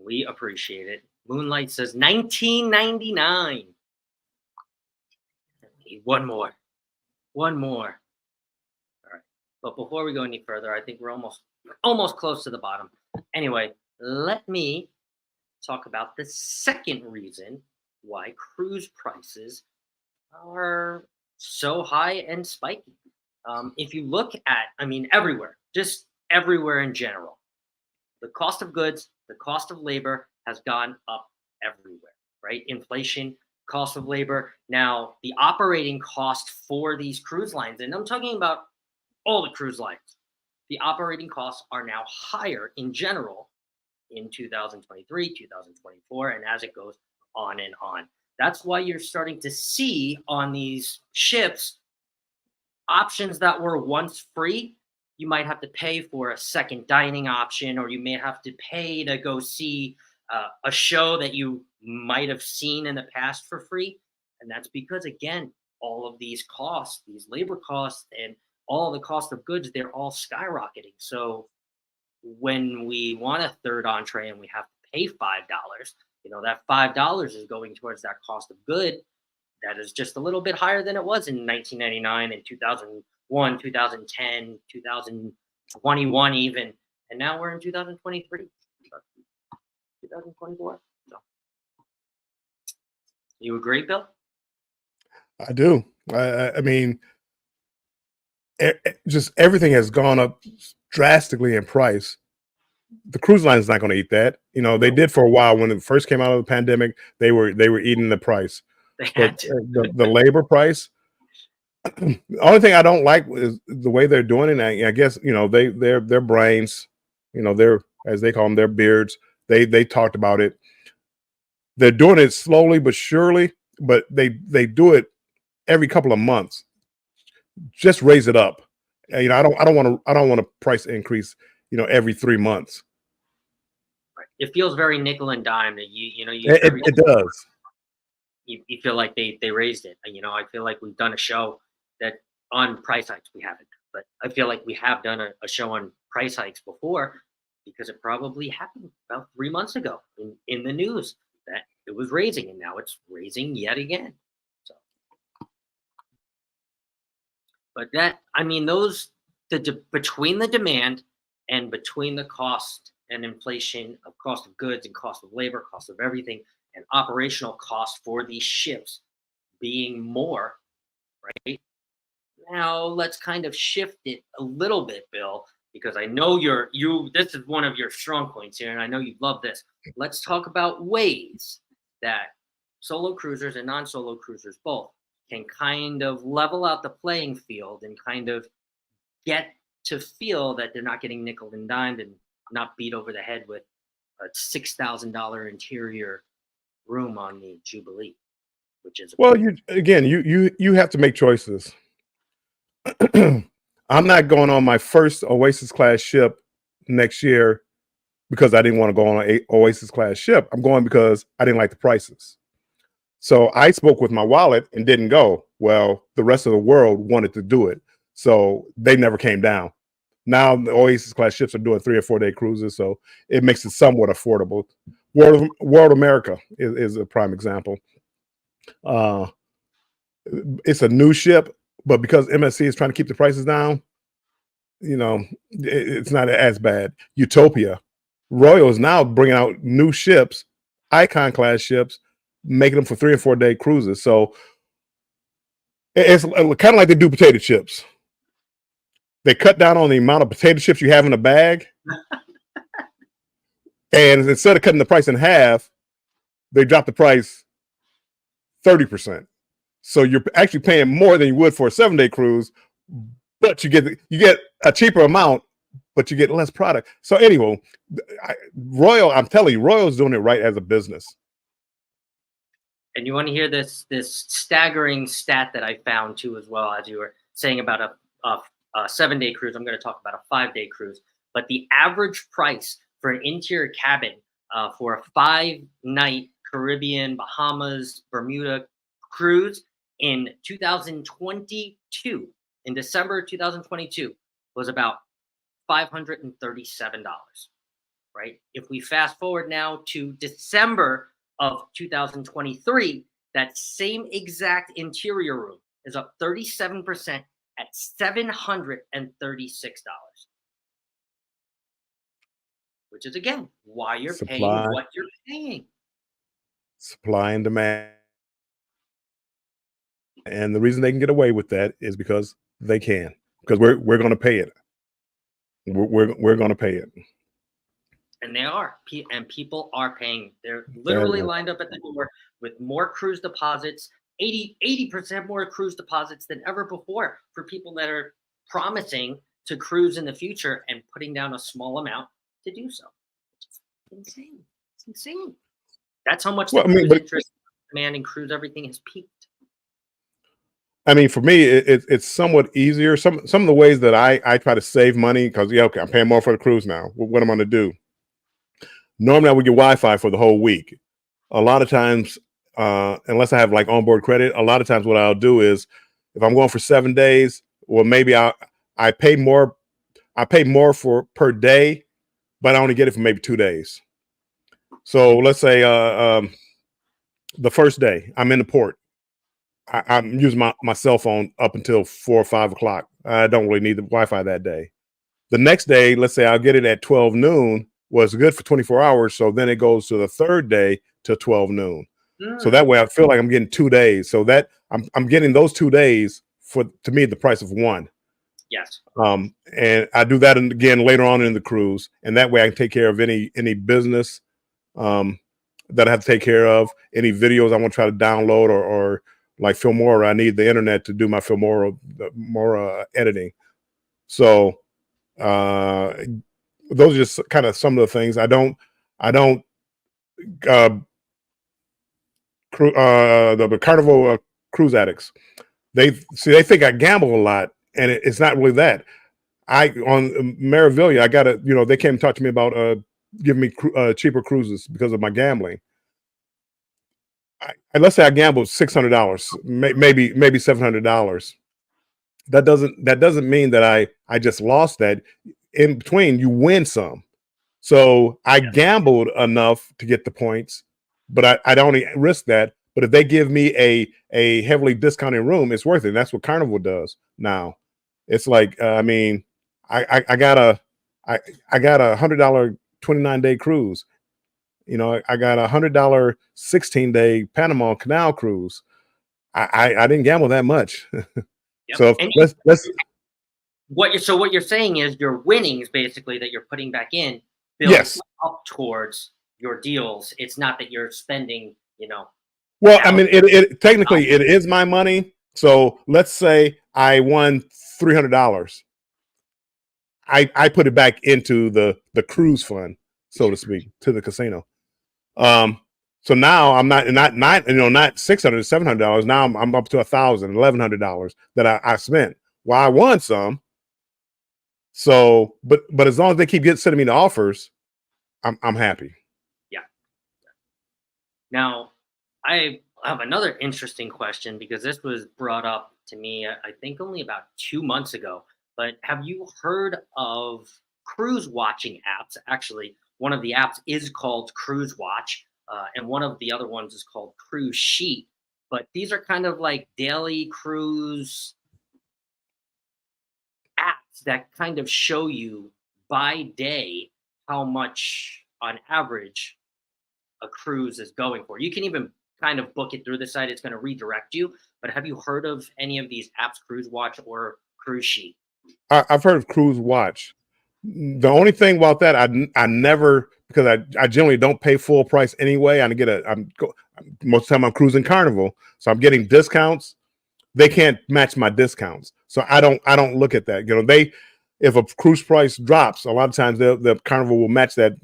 we appreciate it. Moonlight says 1999. One more. All right. But before we go any further, I think we're almost close to the bottom. Anyway, let me talk about the second reason why cruise prices are so high and spiky. If you look at, everywhere, just everywhere in general, the cost of goods, the cost of labor has gone up everywhere, right? Inflation, cost of labor. Now, the operating cost for these cruise lines, and I'm talking about all the cruise lines, the operating costs are now higher in general in 2023, 2024, and as it goes on and on. That's why you're starting to see on these ships options that were once free. You might have to pay for a second dining option, or you may have to pay to go see a show that you might have seen in the past for free. And that's because, again, all of these costs, these labor costs, and all the cost of goods, they're all skyrocketing. So when we want a third entree and we have to pay $5, that $5 is going towards that cost of good that is just a little bit higher than it was in 1999 and 2001, 2010, 2021 even. And now we're in 2023, 2024. So, you agree, Bill? I do. I mean, just everything has gone up drastically in price. The cruise line is not going to eat that. They did for a while when it first came out of the pandemic. They were eating the price, but the labor price. The only thing I don't like is the way they're doing it. I guess their brains, their, as they call them, their beards. They talked about it. They're doing it slowly but surely, but they do it every couple of months. Just raise it up. I don't want a price increase. Every 3 months. It feels very nickel and dime that it does. You feel like they raised it. I feel like we've done a show that on price hikes we haven't, but I feel like we have done a show on price hikes before, because it probably happened about 3 months ago in the news that it was raising, and now it's raising yet again. So, but between the demand and between the cost and inflation of cost of goods and cost of labor, cost of everything, and operational cost for these ships being more, right? Now let's kind of shift it a little bit, Bill, because I know this is one of your strong points here, and I know you love this. Let's talk about ways that solo cruisers and non-solo cruisers both can kind of level out the playing field and kind of get to feel that they're not getting nickel and dimed and not beat over the head with a $6,000 interior room on the Jubilee, which is you have to make choices. I'm not going on my first Oasis class ship next year because I didn't want to go on an Oasis class ship. I'm going because I didn't like the prices. So I spoke with my wallet and didn't go. Well, the rest of the world wanted to do it, so they never came down. Now the Oasis class ships are doing 3 or 4 day cruises, so it makes it somewhat affordable. World America is a prime example. It's a new ship, but because MSC is trying to keep the prices down, it's not as bad. Utopia, Royal is now bringing out new ships, Icon class ships, making them for 3 or 4 day cruises. So it's kind of like they do potato chips. They cut down on the amount of potato chips you have in a bag. And instead of cutting the price in half, they drop the price 30%. So you're actually paying more than you would for a 7 day cruise, but you get a cheaper amount, but you get less product. So anyway, Royal, I'm telling you, Royal's doing it right as a business. And you want to hear this staggering stat that I found too, as well, as you were saying about a 7 day cruise. I'm going to talk about a 5 day cruise, but the average price for an interior cabin for a 5-night Caribbean, Bahamas, Bermuda cruise in 2022, in December 2022, was about $537, right? If we fast forward now to December of 2023, that same exact interior room is up 37% at $736, which is, again, why you're paying what you're paying. Supply and demand. And the reason they can get away with that is because they can, because we're going to pay it. We're going to pay it. And they are, and people are paying. They're literally lined up at the door with more cruise deposits, 80% more cruise deposits than ever before, for people that are promising to cruise in the future and putting down a small amount to do so. insane. It's insane. That's how much the Well, I mean, cruise but interest, demand, and cruise everything has peaked. I mean, for me, it's somewhat easier. Some of the ways that I try to save money because yeah, okay, I'm paying more for the cruise now. What am I going to do? Normally, I would get Wi-Fi for the whole week. A lot of times, unless I have like onboard credit, a lot of times what I'll do is if I'm going for 7 days, well, maybe I pay more. I pay more for per day, but I only get it for maybe 2 days. So let's say the first day I'm in the port. I'm using my cell phone up until 4 or 5 o'clock. I don't really need the Wi-Fi that day. The next day, let's say I'll get it at 12 noon. Well, it's good for 24 hours. So then it goes to the third day to 12 noon. So that Mm, way I feel like I'm getting 2 days. So that I'm getting those 2 days for, to me, the price of one. yes. And I do that again later on in the cruise. And that way I can take care of any business um, that I have to take care of, any videos I want to try to download or like Filmora. I need the internet to do my Filmora editing. So uh, those are just kind of some of the things. I don't uh, the Carnival cruise addicts. They think I gamble a lot, and it's not really that. I on Marivilia, I got to they came and talked to me about giving me cheaper cruises because of my gambling. Let's say I gambled $600, maybe $700. That doesn't mean that I just lost that. In between, you win some. So I Yes. gambled enough to get the points, but I'd only risk that. But if they give me a heavily discounted room, it's worth it. And that's what Carnival does now. It's like I mean, I got a $100 29-day cruise. I got a $100 16-day Panama Canal cruise. I didn't gamble that much. Yep. So And let's what you're saying is your winnings basically that you're putting back in build yes. up towards your deals. It's not that you're spending, Well, I thousands mean, it of dollars. technically it is my money. So let's say I won $300. I put it back into the cruise fund, so to speak, to the casino. Um, so now I'm not 600, $700. Now I'm up to $1,000, $1,100 that I spent. Well, I won some. So, but as long as they keep sending me the offers, I'm happy. Yeah. Now, I have another interesting question because this was brought up to me, I think, only about 2 months ago. But have you heard of cruise watching apps? Actually, one of the apps is called Cruise Watch, and one of the other ones is called Cruise Sheet. But these are kind of like daily cruise apps that kind of show you by day how much, on average, a cruise is going for. You can even kind of book it through the site. It's going to redirect you. But have you heard of any of these apps, Cruise Watch or Cruise Sheet? I've heard of Cruise Watch. The only thing about that, I never, because I generally don't pay full price anyway. Most of the time I'm cruising Carnival, so I'm getting discounts. They can't match my discounts, so I don't look at that. If a cruise price drops, a lot of times the Carnival will match that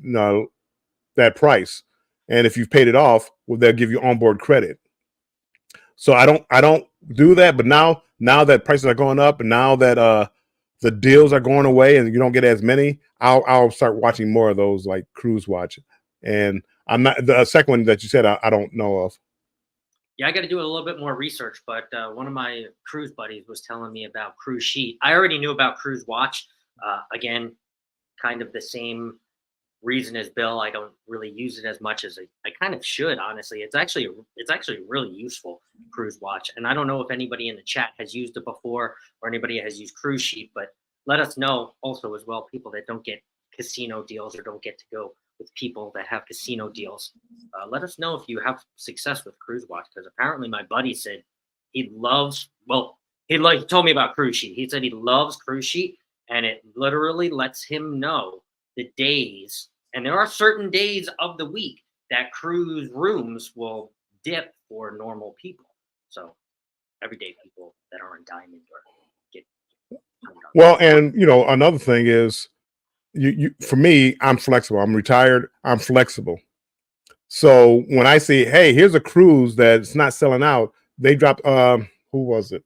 price, and if you've paid it off, well, they'll give you onboard credit. So I don't do that. But now that prices are going up, and now that the deals are going away, and you don't get as many, I'll start watching more of those like Cruise Watch. And I'm not the second one that you said I don't know of. Yeah, I got to do a little bit more research, but one of my cruise buddies was telling me about Cruise Sheet. I already knew about Cruise Watch. Again, kind of the same reason as Bill. I don't really use it as much as I kind of should, honestly. It's actually really useful, Cruise Watch. And I don't know if anybody in the chat has used it before or anybody has used Cruise Sheet, but let us know also as well, people that don't get casino deals or don't get to go with people that have casino deals. Let us know if you have success with Cruise Watch, because apparently my buddy said he loves, well, he told me about Cruise Sheet. He said he loves Cruise Sheet, and it literally lets him know the days, and there are certain days of the week that cruise rooms will dip for normal people. So everyday people that are on Diamond or get $100. Well, and another thing is, for me, I'm flexible. I'm retired. I'm flexible. So when I see, hey, here's a cruise that's not selling out, they dropped. Who was it?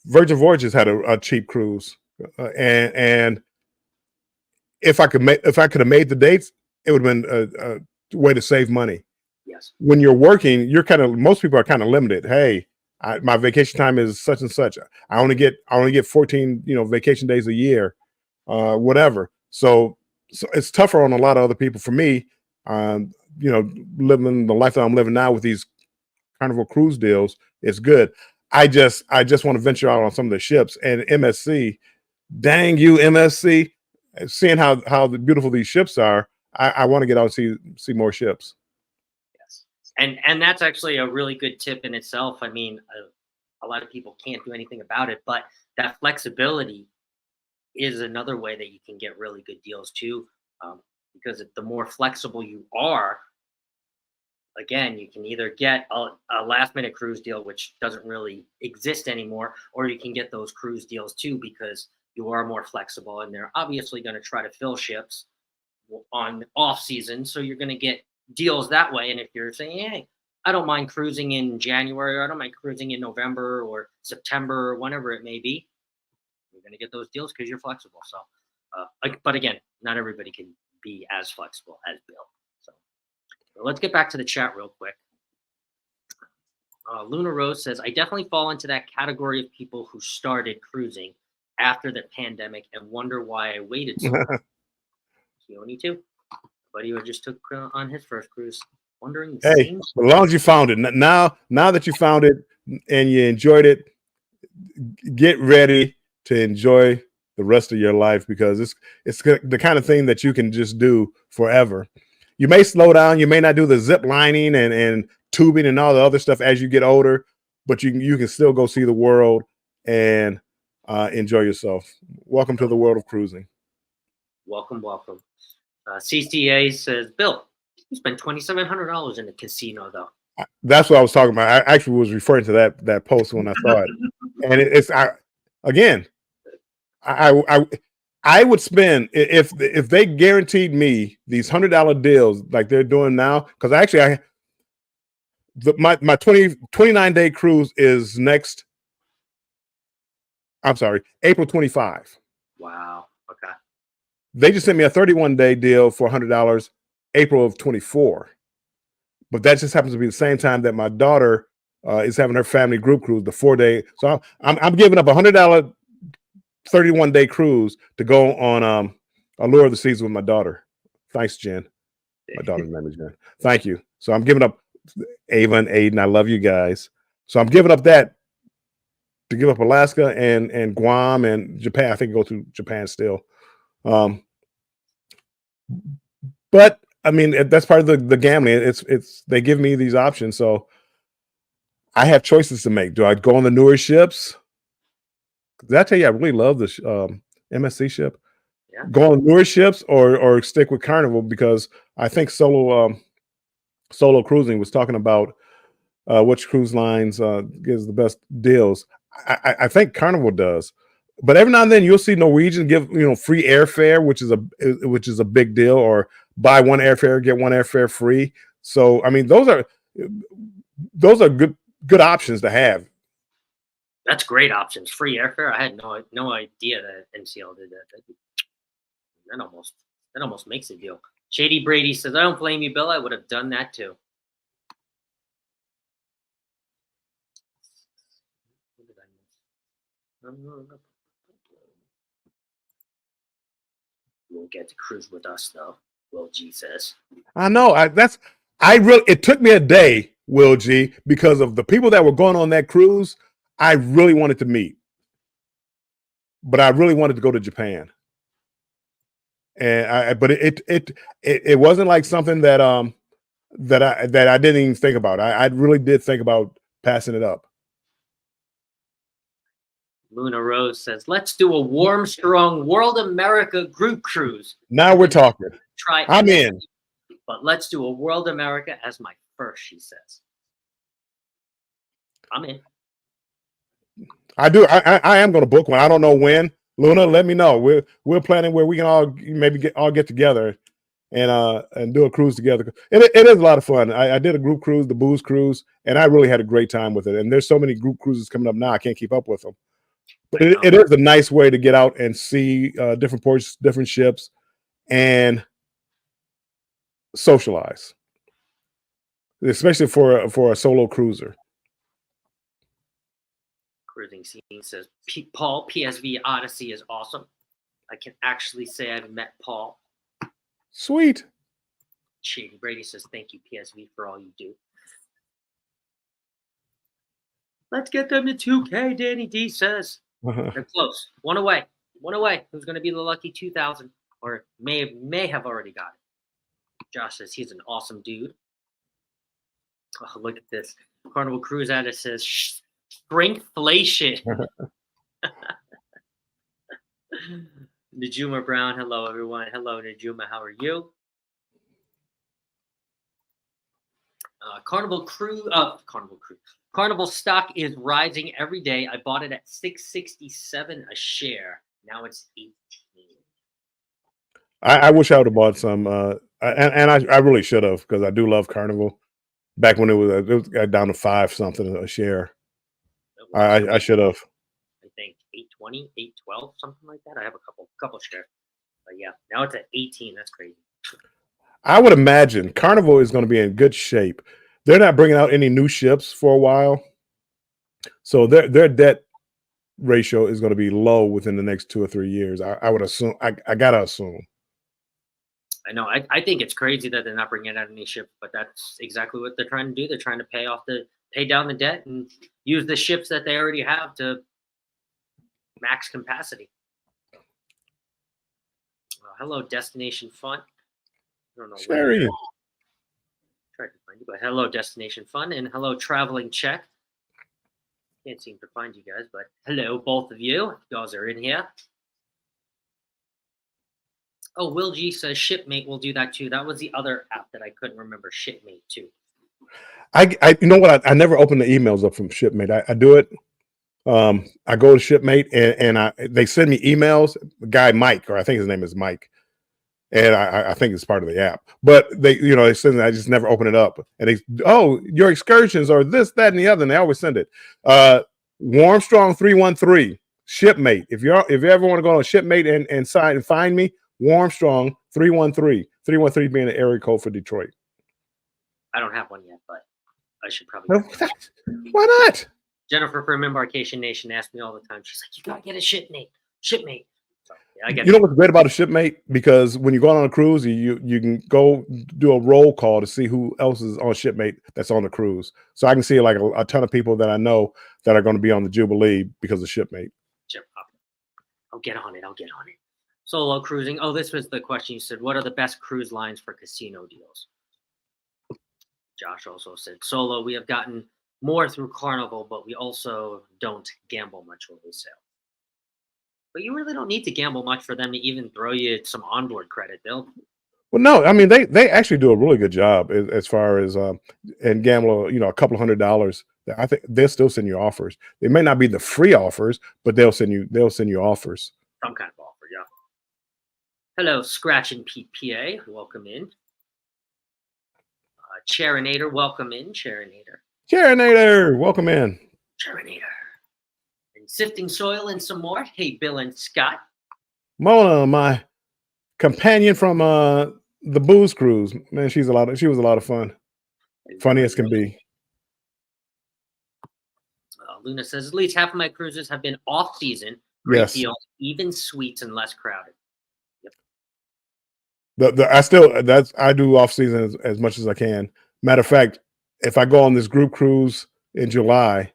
Virgin Voyages had a cheap cruise, and if I could have made the dates, it would have been a way to save money. Yes. When you're working, most people are kind of limited. Hey, my vacation time is such and such. I only get 14 vacation days a year, whatever. So it's tougher on a lot of other people. For me, living the life that I'm living now with these Carnival cruise deals, it's good. I just want to venture out on some of the ships, and MSC, dang you MSC, seeing how beautiful these ships are, I want to get out and see more ships. Yes, and that's actually a really good tip in itself. I mean, a lot of people can't do anything about it, but that flexibility is another way that you can get really good deals too. Because the more flexible you are, again, you can either get a last minute cruise deal, which doesn't really exist anymore, or you can get those cruise deals too, because you are more flexible, and they're obviously going to try to fill ships on off season. So you're going to get deals that way. And if you're saying, hey, I don't mind cruising in January, or I don't mind cruising in November or September or whenever it may be, you're going to get those deals because you're flexible. So, but again, not everybody can be as flexible as Bill. So let's get back to the chat real quick. Luna Rose says, I definitely fall into that category of people who started cruising after the pandemic and wonder why I waited so long. Keone too. Buddy who just took on his first cruise, wondering the hey, same. as long as you found it, now that you found it and you enjoyed it, get ready to enjoy the rest of your life, because it's the kind of thing that you can just do forever. You may slow down, you may not do the zip lining and tubing and all the other stuff as you get older, but you can still go see the world and enjoy yourself. Welcome to the world of cruising. Welcome. CCA says, Bill, you spent $2,700 in the casino, though. That's what I was talking about. I actually was referring to that post when I saw it, and I would spend, if they guaranteed me these $100 deals like they're doing now, because my 29-day cruise is next. I'm sorry, April 25. Wow. Okay. They just sent me a 31-day deal for $100, April of 24. But that just happens to be the same time that my daughter is having her family group cruise, the 4-day. So I'm giving up $100 31-day cruise to go on Allure of the Seas with my daughter. Thanks, Jen. My daughter's name is Jen. Thank you. So I'm giving up Ava and Aiden. I love you guys. So I'm giving up that to give up Alaska and Guam and Japan. I think go to Japan still. But I mean, that's part of the gambling. It's they give me these options, so I have choices to make. Do I go on the newer ships? Did I tell you I really love this MSC ship? Yeah. Go on newer ships or stick with Carnival, because I think Solo Cruising was talking about which cruise lines gives the best deals. I think Carnival does, but every now and then you'll see Norwegian give free airfare, which is a big deal, or buy one airfare get one airfare free. So I mean, those are good options to have. That's great options. Free airfare. I had no idea that NCL did that. That almost makes a deal. Shady Brady says, I don't blame you, Bill. I would have done that too. What did I miss? You won't get to cruise with us, though, Will G says. I know. It took me a day, Will G, because of the people that were going on that cruise. I really wanted to meet, but I really wanted to go to Japan. But it wasn't like something that I didn't even think about. I really did think about passing it up. Luna Rose says, let's do a warm, strong World America group cruise. Now we're talking. I'm in. But let's do a World America as my first, she says. I'm in. I do. I am going to book one. I don't know when. Luna, let me know. We're planning where we can all maybe get together and do a cruise together. It is a lot of fun. I did a group cruise, the booze cruise, and I really had a great time with it. And there's so many group cruises coming up now, I can't keep up with them. But it is a nice way to get out and see different ports, different ships, and socialize, especially for a solo cruiser. Cruising Scene says, Paul, PSV Odyssey is awesome. I can actually say I've met Paul. Sweet. Shady Brady says, thank you, PSV, for all you do. Let's get them to 2K, Danny D says. They're close. One away. Who's going to be the lucky 2,000? Or may have already got it. Josh says he's an awesome dude. Oh, look at this. Carnival Cruise Addict says, shrinkflation. Najuma Brown, hello, everyone. Hello, Najuma. How are you? Carnival stock is rising every day. I bought it at $6.67 a share. Now it's 18. I wish I would have bought some, and I really should have, because I do love Carnival. Back when it was down to $5 something a share. I should have. I think 820, 812, something like that. I have a couple shares. But yeah, now it's at 18. That's crazy. I would imagine Carnival is going to be in good shape. They're not bringing out any new ships for a while, so their debt ratio is going to be low within the next 2 or 3 years. I would assume. I gotta assume. I know. I think it's crazy that they're not bringing out any ships, but that's exactly what they're trying to do. They're trying to pay down the debt and use the ships that they already have to max capacity. Hello, Destination Fun. I don't know. Sherry. Tried to find you, but hello, Destination Fun, and hello, Traveling Check. Can't seem to find you guys, but hello, both of you. You guys are in here. Oh, Will G says Shipmate will do that too. That was the other app that I couldn't remember. Shipmate too. I you know what? I never open the emails up from Shipmate. I do it. I go to Shipmate and they send me emails. The guy Mike, or I think his name is Mike, and I think it's part of the app. But they send it. I just never open it up. And your excursions are this, that, and the other. And they always send it. Warmstrong 313 Shipmate. If you ever want to go on Shipmate and sign and find me, Warmstrong 313 being the area code for Detroit. I don't have one yet, but I should probably. Why not? Jennifer from Embarkation Nation asks me all the time. She's like, "You gotta get a Shipmate." So, yeah, I get. You know what's great about a Shipmate? Because when you go on a cruise, you can go do a roll call to see who else is on Shipmate that's on the cruise. So I can see like a ton of people that I know that are going to be on the Jubilee because of Shipmate. I'll get on it. Solo cruising. Oh, this was the question you said. What are the best cruise lines for casino deals? Josh also said solo. We have gotten more through Carnival, but we also don't gamble much when we sail. But you really don't need to gamble much for them to even throw you some onboard credit. Well, no, I mean they actually do a really good job as far as and gamble, a couple of $100. I think they'll still send you offers. They may not be the free offers, but they'll send you offers. Some kind of offer, yeah. Hello, Scratch and Pete PA. Welcome in. Charinator, welcome in. Charinator, welcome in. Charinator. And Sifting Soil and some more. Hey, Bill and Scott. Mona, my companion from the booze cruise. Man, she was a lot of fun. Funny as can be. Luna says, at least half of my cruises have been off season. Great deals, even suites and less crowded. Yep. I do off season as much as I can. Matter of fact, if I go on this group cruise in July,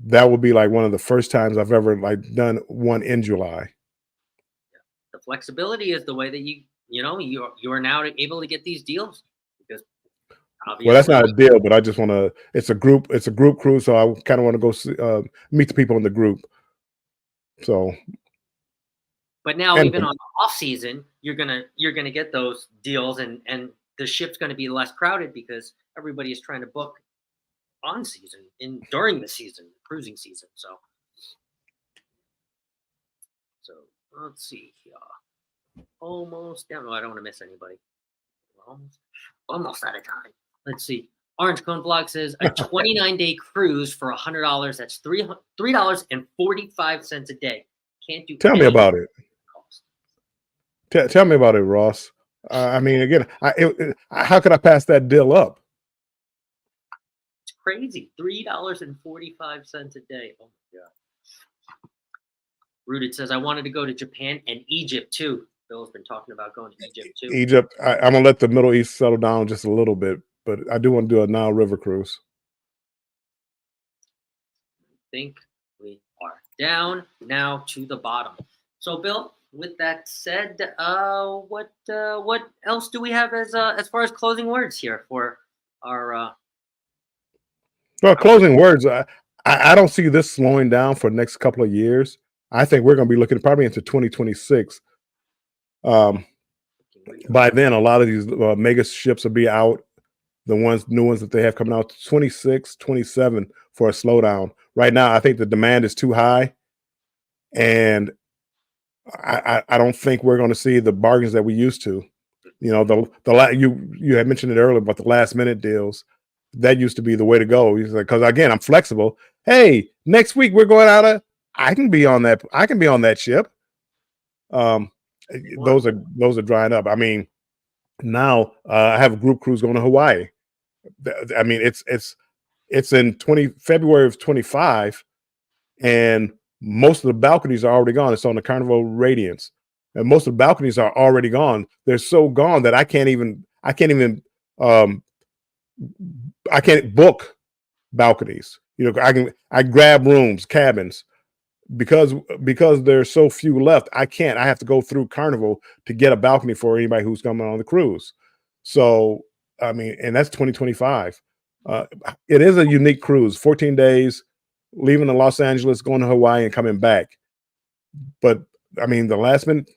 that will be like one of the first times I've ever done one in July. The flexibility is the way that you are now able to get these deals. Because well, that's not a deal, but I just want to. It's a group cruise, so I kind of want to go meet the people in the group. So. But now, even on off season, you're gonna get those deals, and the ship's gonna be less crowded because everybody is trying to book on season during the season, cruising season. So Let's see here. Almost down. No, I don't want to miss anybody. We're almost out of time. Let's see. Orange Cone Vlog says a 29-day cruise for $100. That's $3.45 a day. Can't do. Tell me about it. Tell me about it, Ross. I mean, again, how could I pass that deal up? It's crazy. $3.45 a day. Oh my god. Rooted says I wanted to go to Japan and Egypt too. Bill's been talking about going to Egypt too. Egypt. I'm gonna let the Middle East settle down just a little bit, but I do want to do a Nile River cruise. I think we are down now to the bottom. So, Bill, with that said, what else do we have as far as closing words here for our? Well, closing words. I don't see this slowing down for the next couple of years. I think we're going to be looking probably into 2026. By then, a lot of these mega ships will be out. The new ones that they have coming out 26, 27 for a slowdown. Right now, I think the demand is too high, and I don't think we're going to see the bargains that we used to. You know, you had mentioned it earlier about the last minute deals. That used to be the way to go. Because again, I'm flexible. Hey, next week we're going out. I can be on that. I can be on that ship. Those are drying up. I mean, now I have a group cruise going to Hawaii. I mean, it's in February of 25, and most of the balconies are already gone. It's on the Carnival Radiance, and most of the balconies are already gone. They're so gone that I can't book balconies. You know, I grab rooms, cabins, because there's so few left. I have to go through Carnival to get a balcony for anybody who's coming on the cruise. So, I mean, and that's 2025. It is a unique cruise, 14 days, leaving in Los Angeles, going to Hawaii and coming back. But I mean, the last minute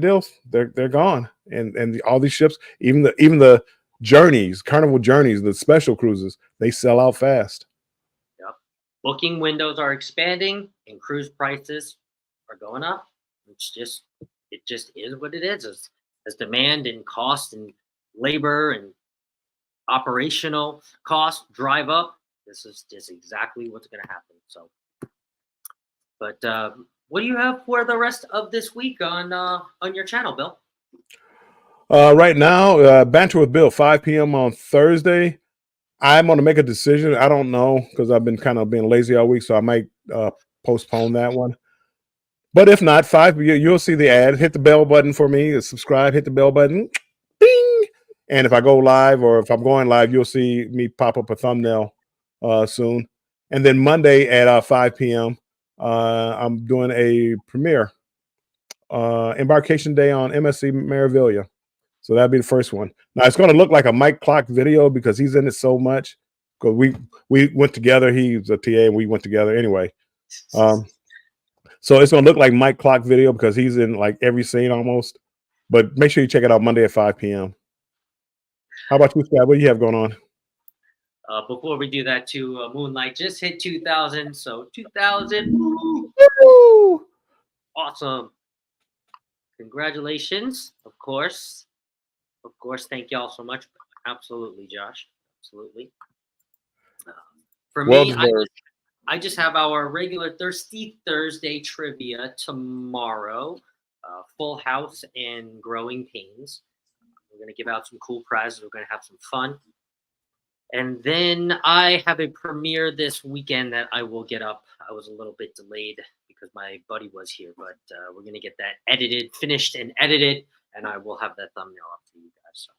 deals, they're gone. And all these ships, even the journeys, Carnival journeys, the special cruises, they sell out fast. Yep. Booking windows are expanding and cruise prices are going up. It just is what it is. As demand and cost and labor and operational costs drive up, this is just exactly what's going to happen. So, but what do you have for the rest of this week on your channel, Bill? Right now, Banter with Bill, 5 p.m. on Thursday. I'm going to make a decision. I don't know, because I've been kind of being lazy all week, so I might postpone that one. But if not, you'll see the ad. Hit the bell button for me. Subscribe. Hit the bell button. Ding! And if I go live, or if I'm going live, you'll see me pop up a thumbnail soon. And then Monday at 5 p.m., I'm doing a premiere, embarkation day on MSC Meraviglia. So that'd be the first one. Now it's going to look like a Mike Clock video because he's in it so much. Because we went together. He's a TA, and we went together anyway. So it's going to look like Mike Clock video because he's in like every scene almost. But make sure you check it out Monday at 5 p.m. How about you, Scott? What do you have going on? Before we do that, too, Moonlight just hit 2,000. So 2,000. Woo! Awesome. Congratulations, of course. Of course, thank you all so much. Absolutely, Josh. Absolutely. For me, I just have our regular Thirsty Thursday trivia tomorrow. Full House and Growing Pains. We're going to give out some cool prizes. We're going to have some fun. And then I have a premiere this weekend that I will get up. I was a little bit delayed because my buddy was here, but we're going to get that finished and edited, and I will have that thumbnail up for you guys. So,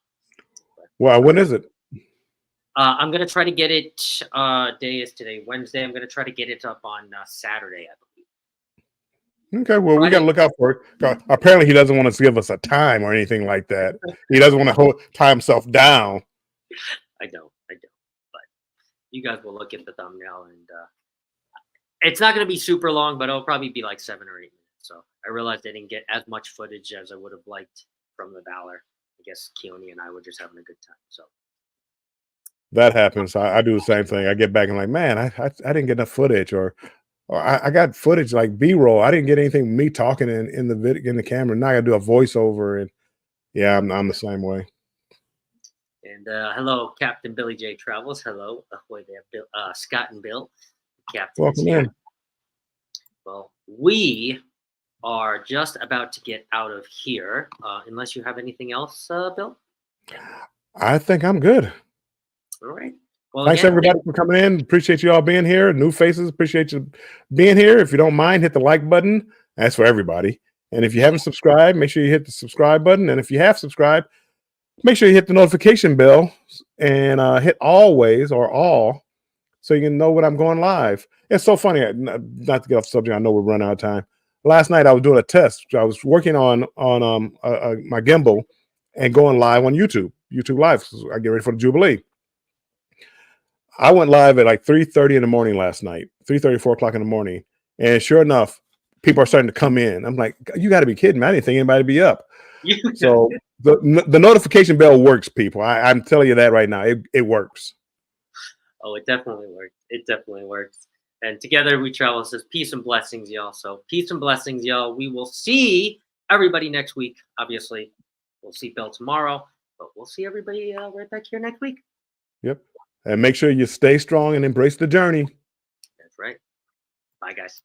wow, when is it? I'm going to try to get it, day is today, Wednesday. I'm going to try to get it up on Saturday, I believe. Okay, well, we got to look out for it. Apparently, he doesn't want to give us a time or anything like that. He doesn't want to tie himself down. I don't. But you guys will look at the thumbnail, and it's not going to be super long, but it'll probably be like 7 or 8 minutes. So I realized I didn't get as much footage as I would have liked from the Valor. I guess Keone and I were just having a good time. So that happens. I do the same thing. I get back and like, man, I didn't get enough footage, or I got footage like B-roll. I didn't get anything with me talking in the video in the camera. Now I got to do a voiceover, and yeah, I'm the same way. And hello, Captain Billy J Travels. Hello, ahoy there, Bill, Scott and Bill. Captain is Welcome here. in. Well, we are just about to get out of here, unless you have anything else, Bill. I think I'm good. All right. Well, Thanks again, everybody for coming in. Appreciate you all being here. New faces, appreciate you being here. If you don't mind, hit the like button. That's for everybody. And if you haven't subscribed, make sure you hit the subscribe button. And if you have subscribed, make sure you hit the notification bell and hit always or all so you can know when I'm going live. It's so funny. Not to get off the subject, I know we're running out of time. Last night I was doing a test. I was working on my gimbal and going live on YouTube Live. So I get ready for the Jubilee. I went live at like 3:30 in the morning last night, 3:30, 4 o'clock in the morning. And sure enough, people are starting to come in. I'm like, you got to be kidding me. I didn't think anybody would be up. So the notification bell works, people. I'm telling you that right now. It works. Oh, it definitely works. It definitely works. And together we travel says peace and blessings, y'all. So peace and blessings, y'all. We will see everybody next week. Obviously, we'll see Bill tomorrow, but we'll see everybody right back here next week. Yep. And make sure you stay strong and embrace the journey. That's right. Bye, guys.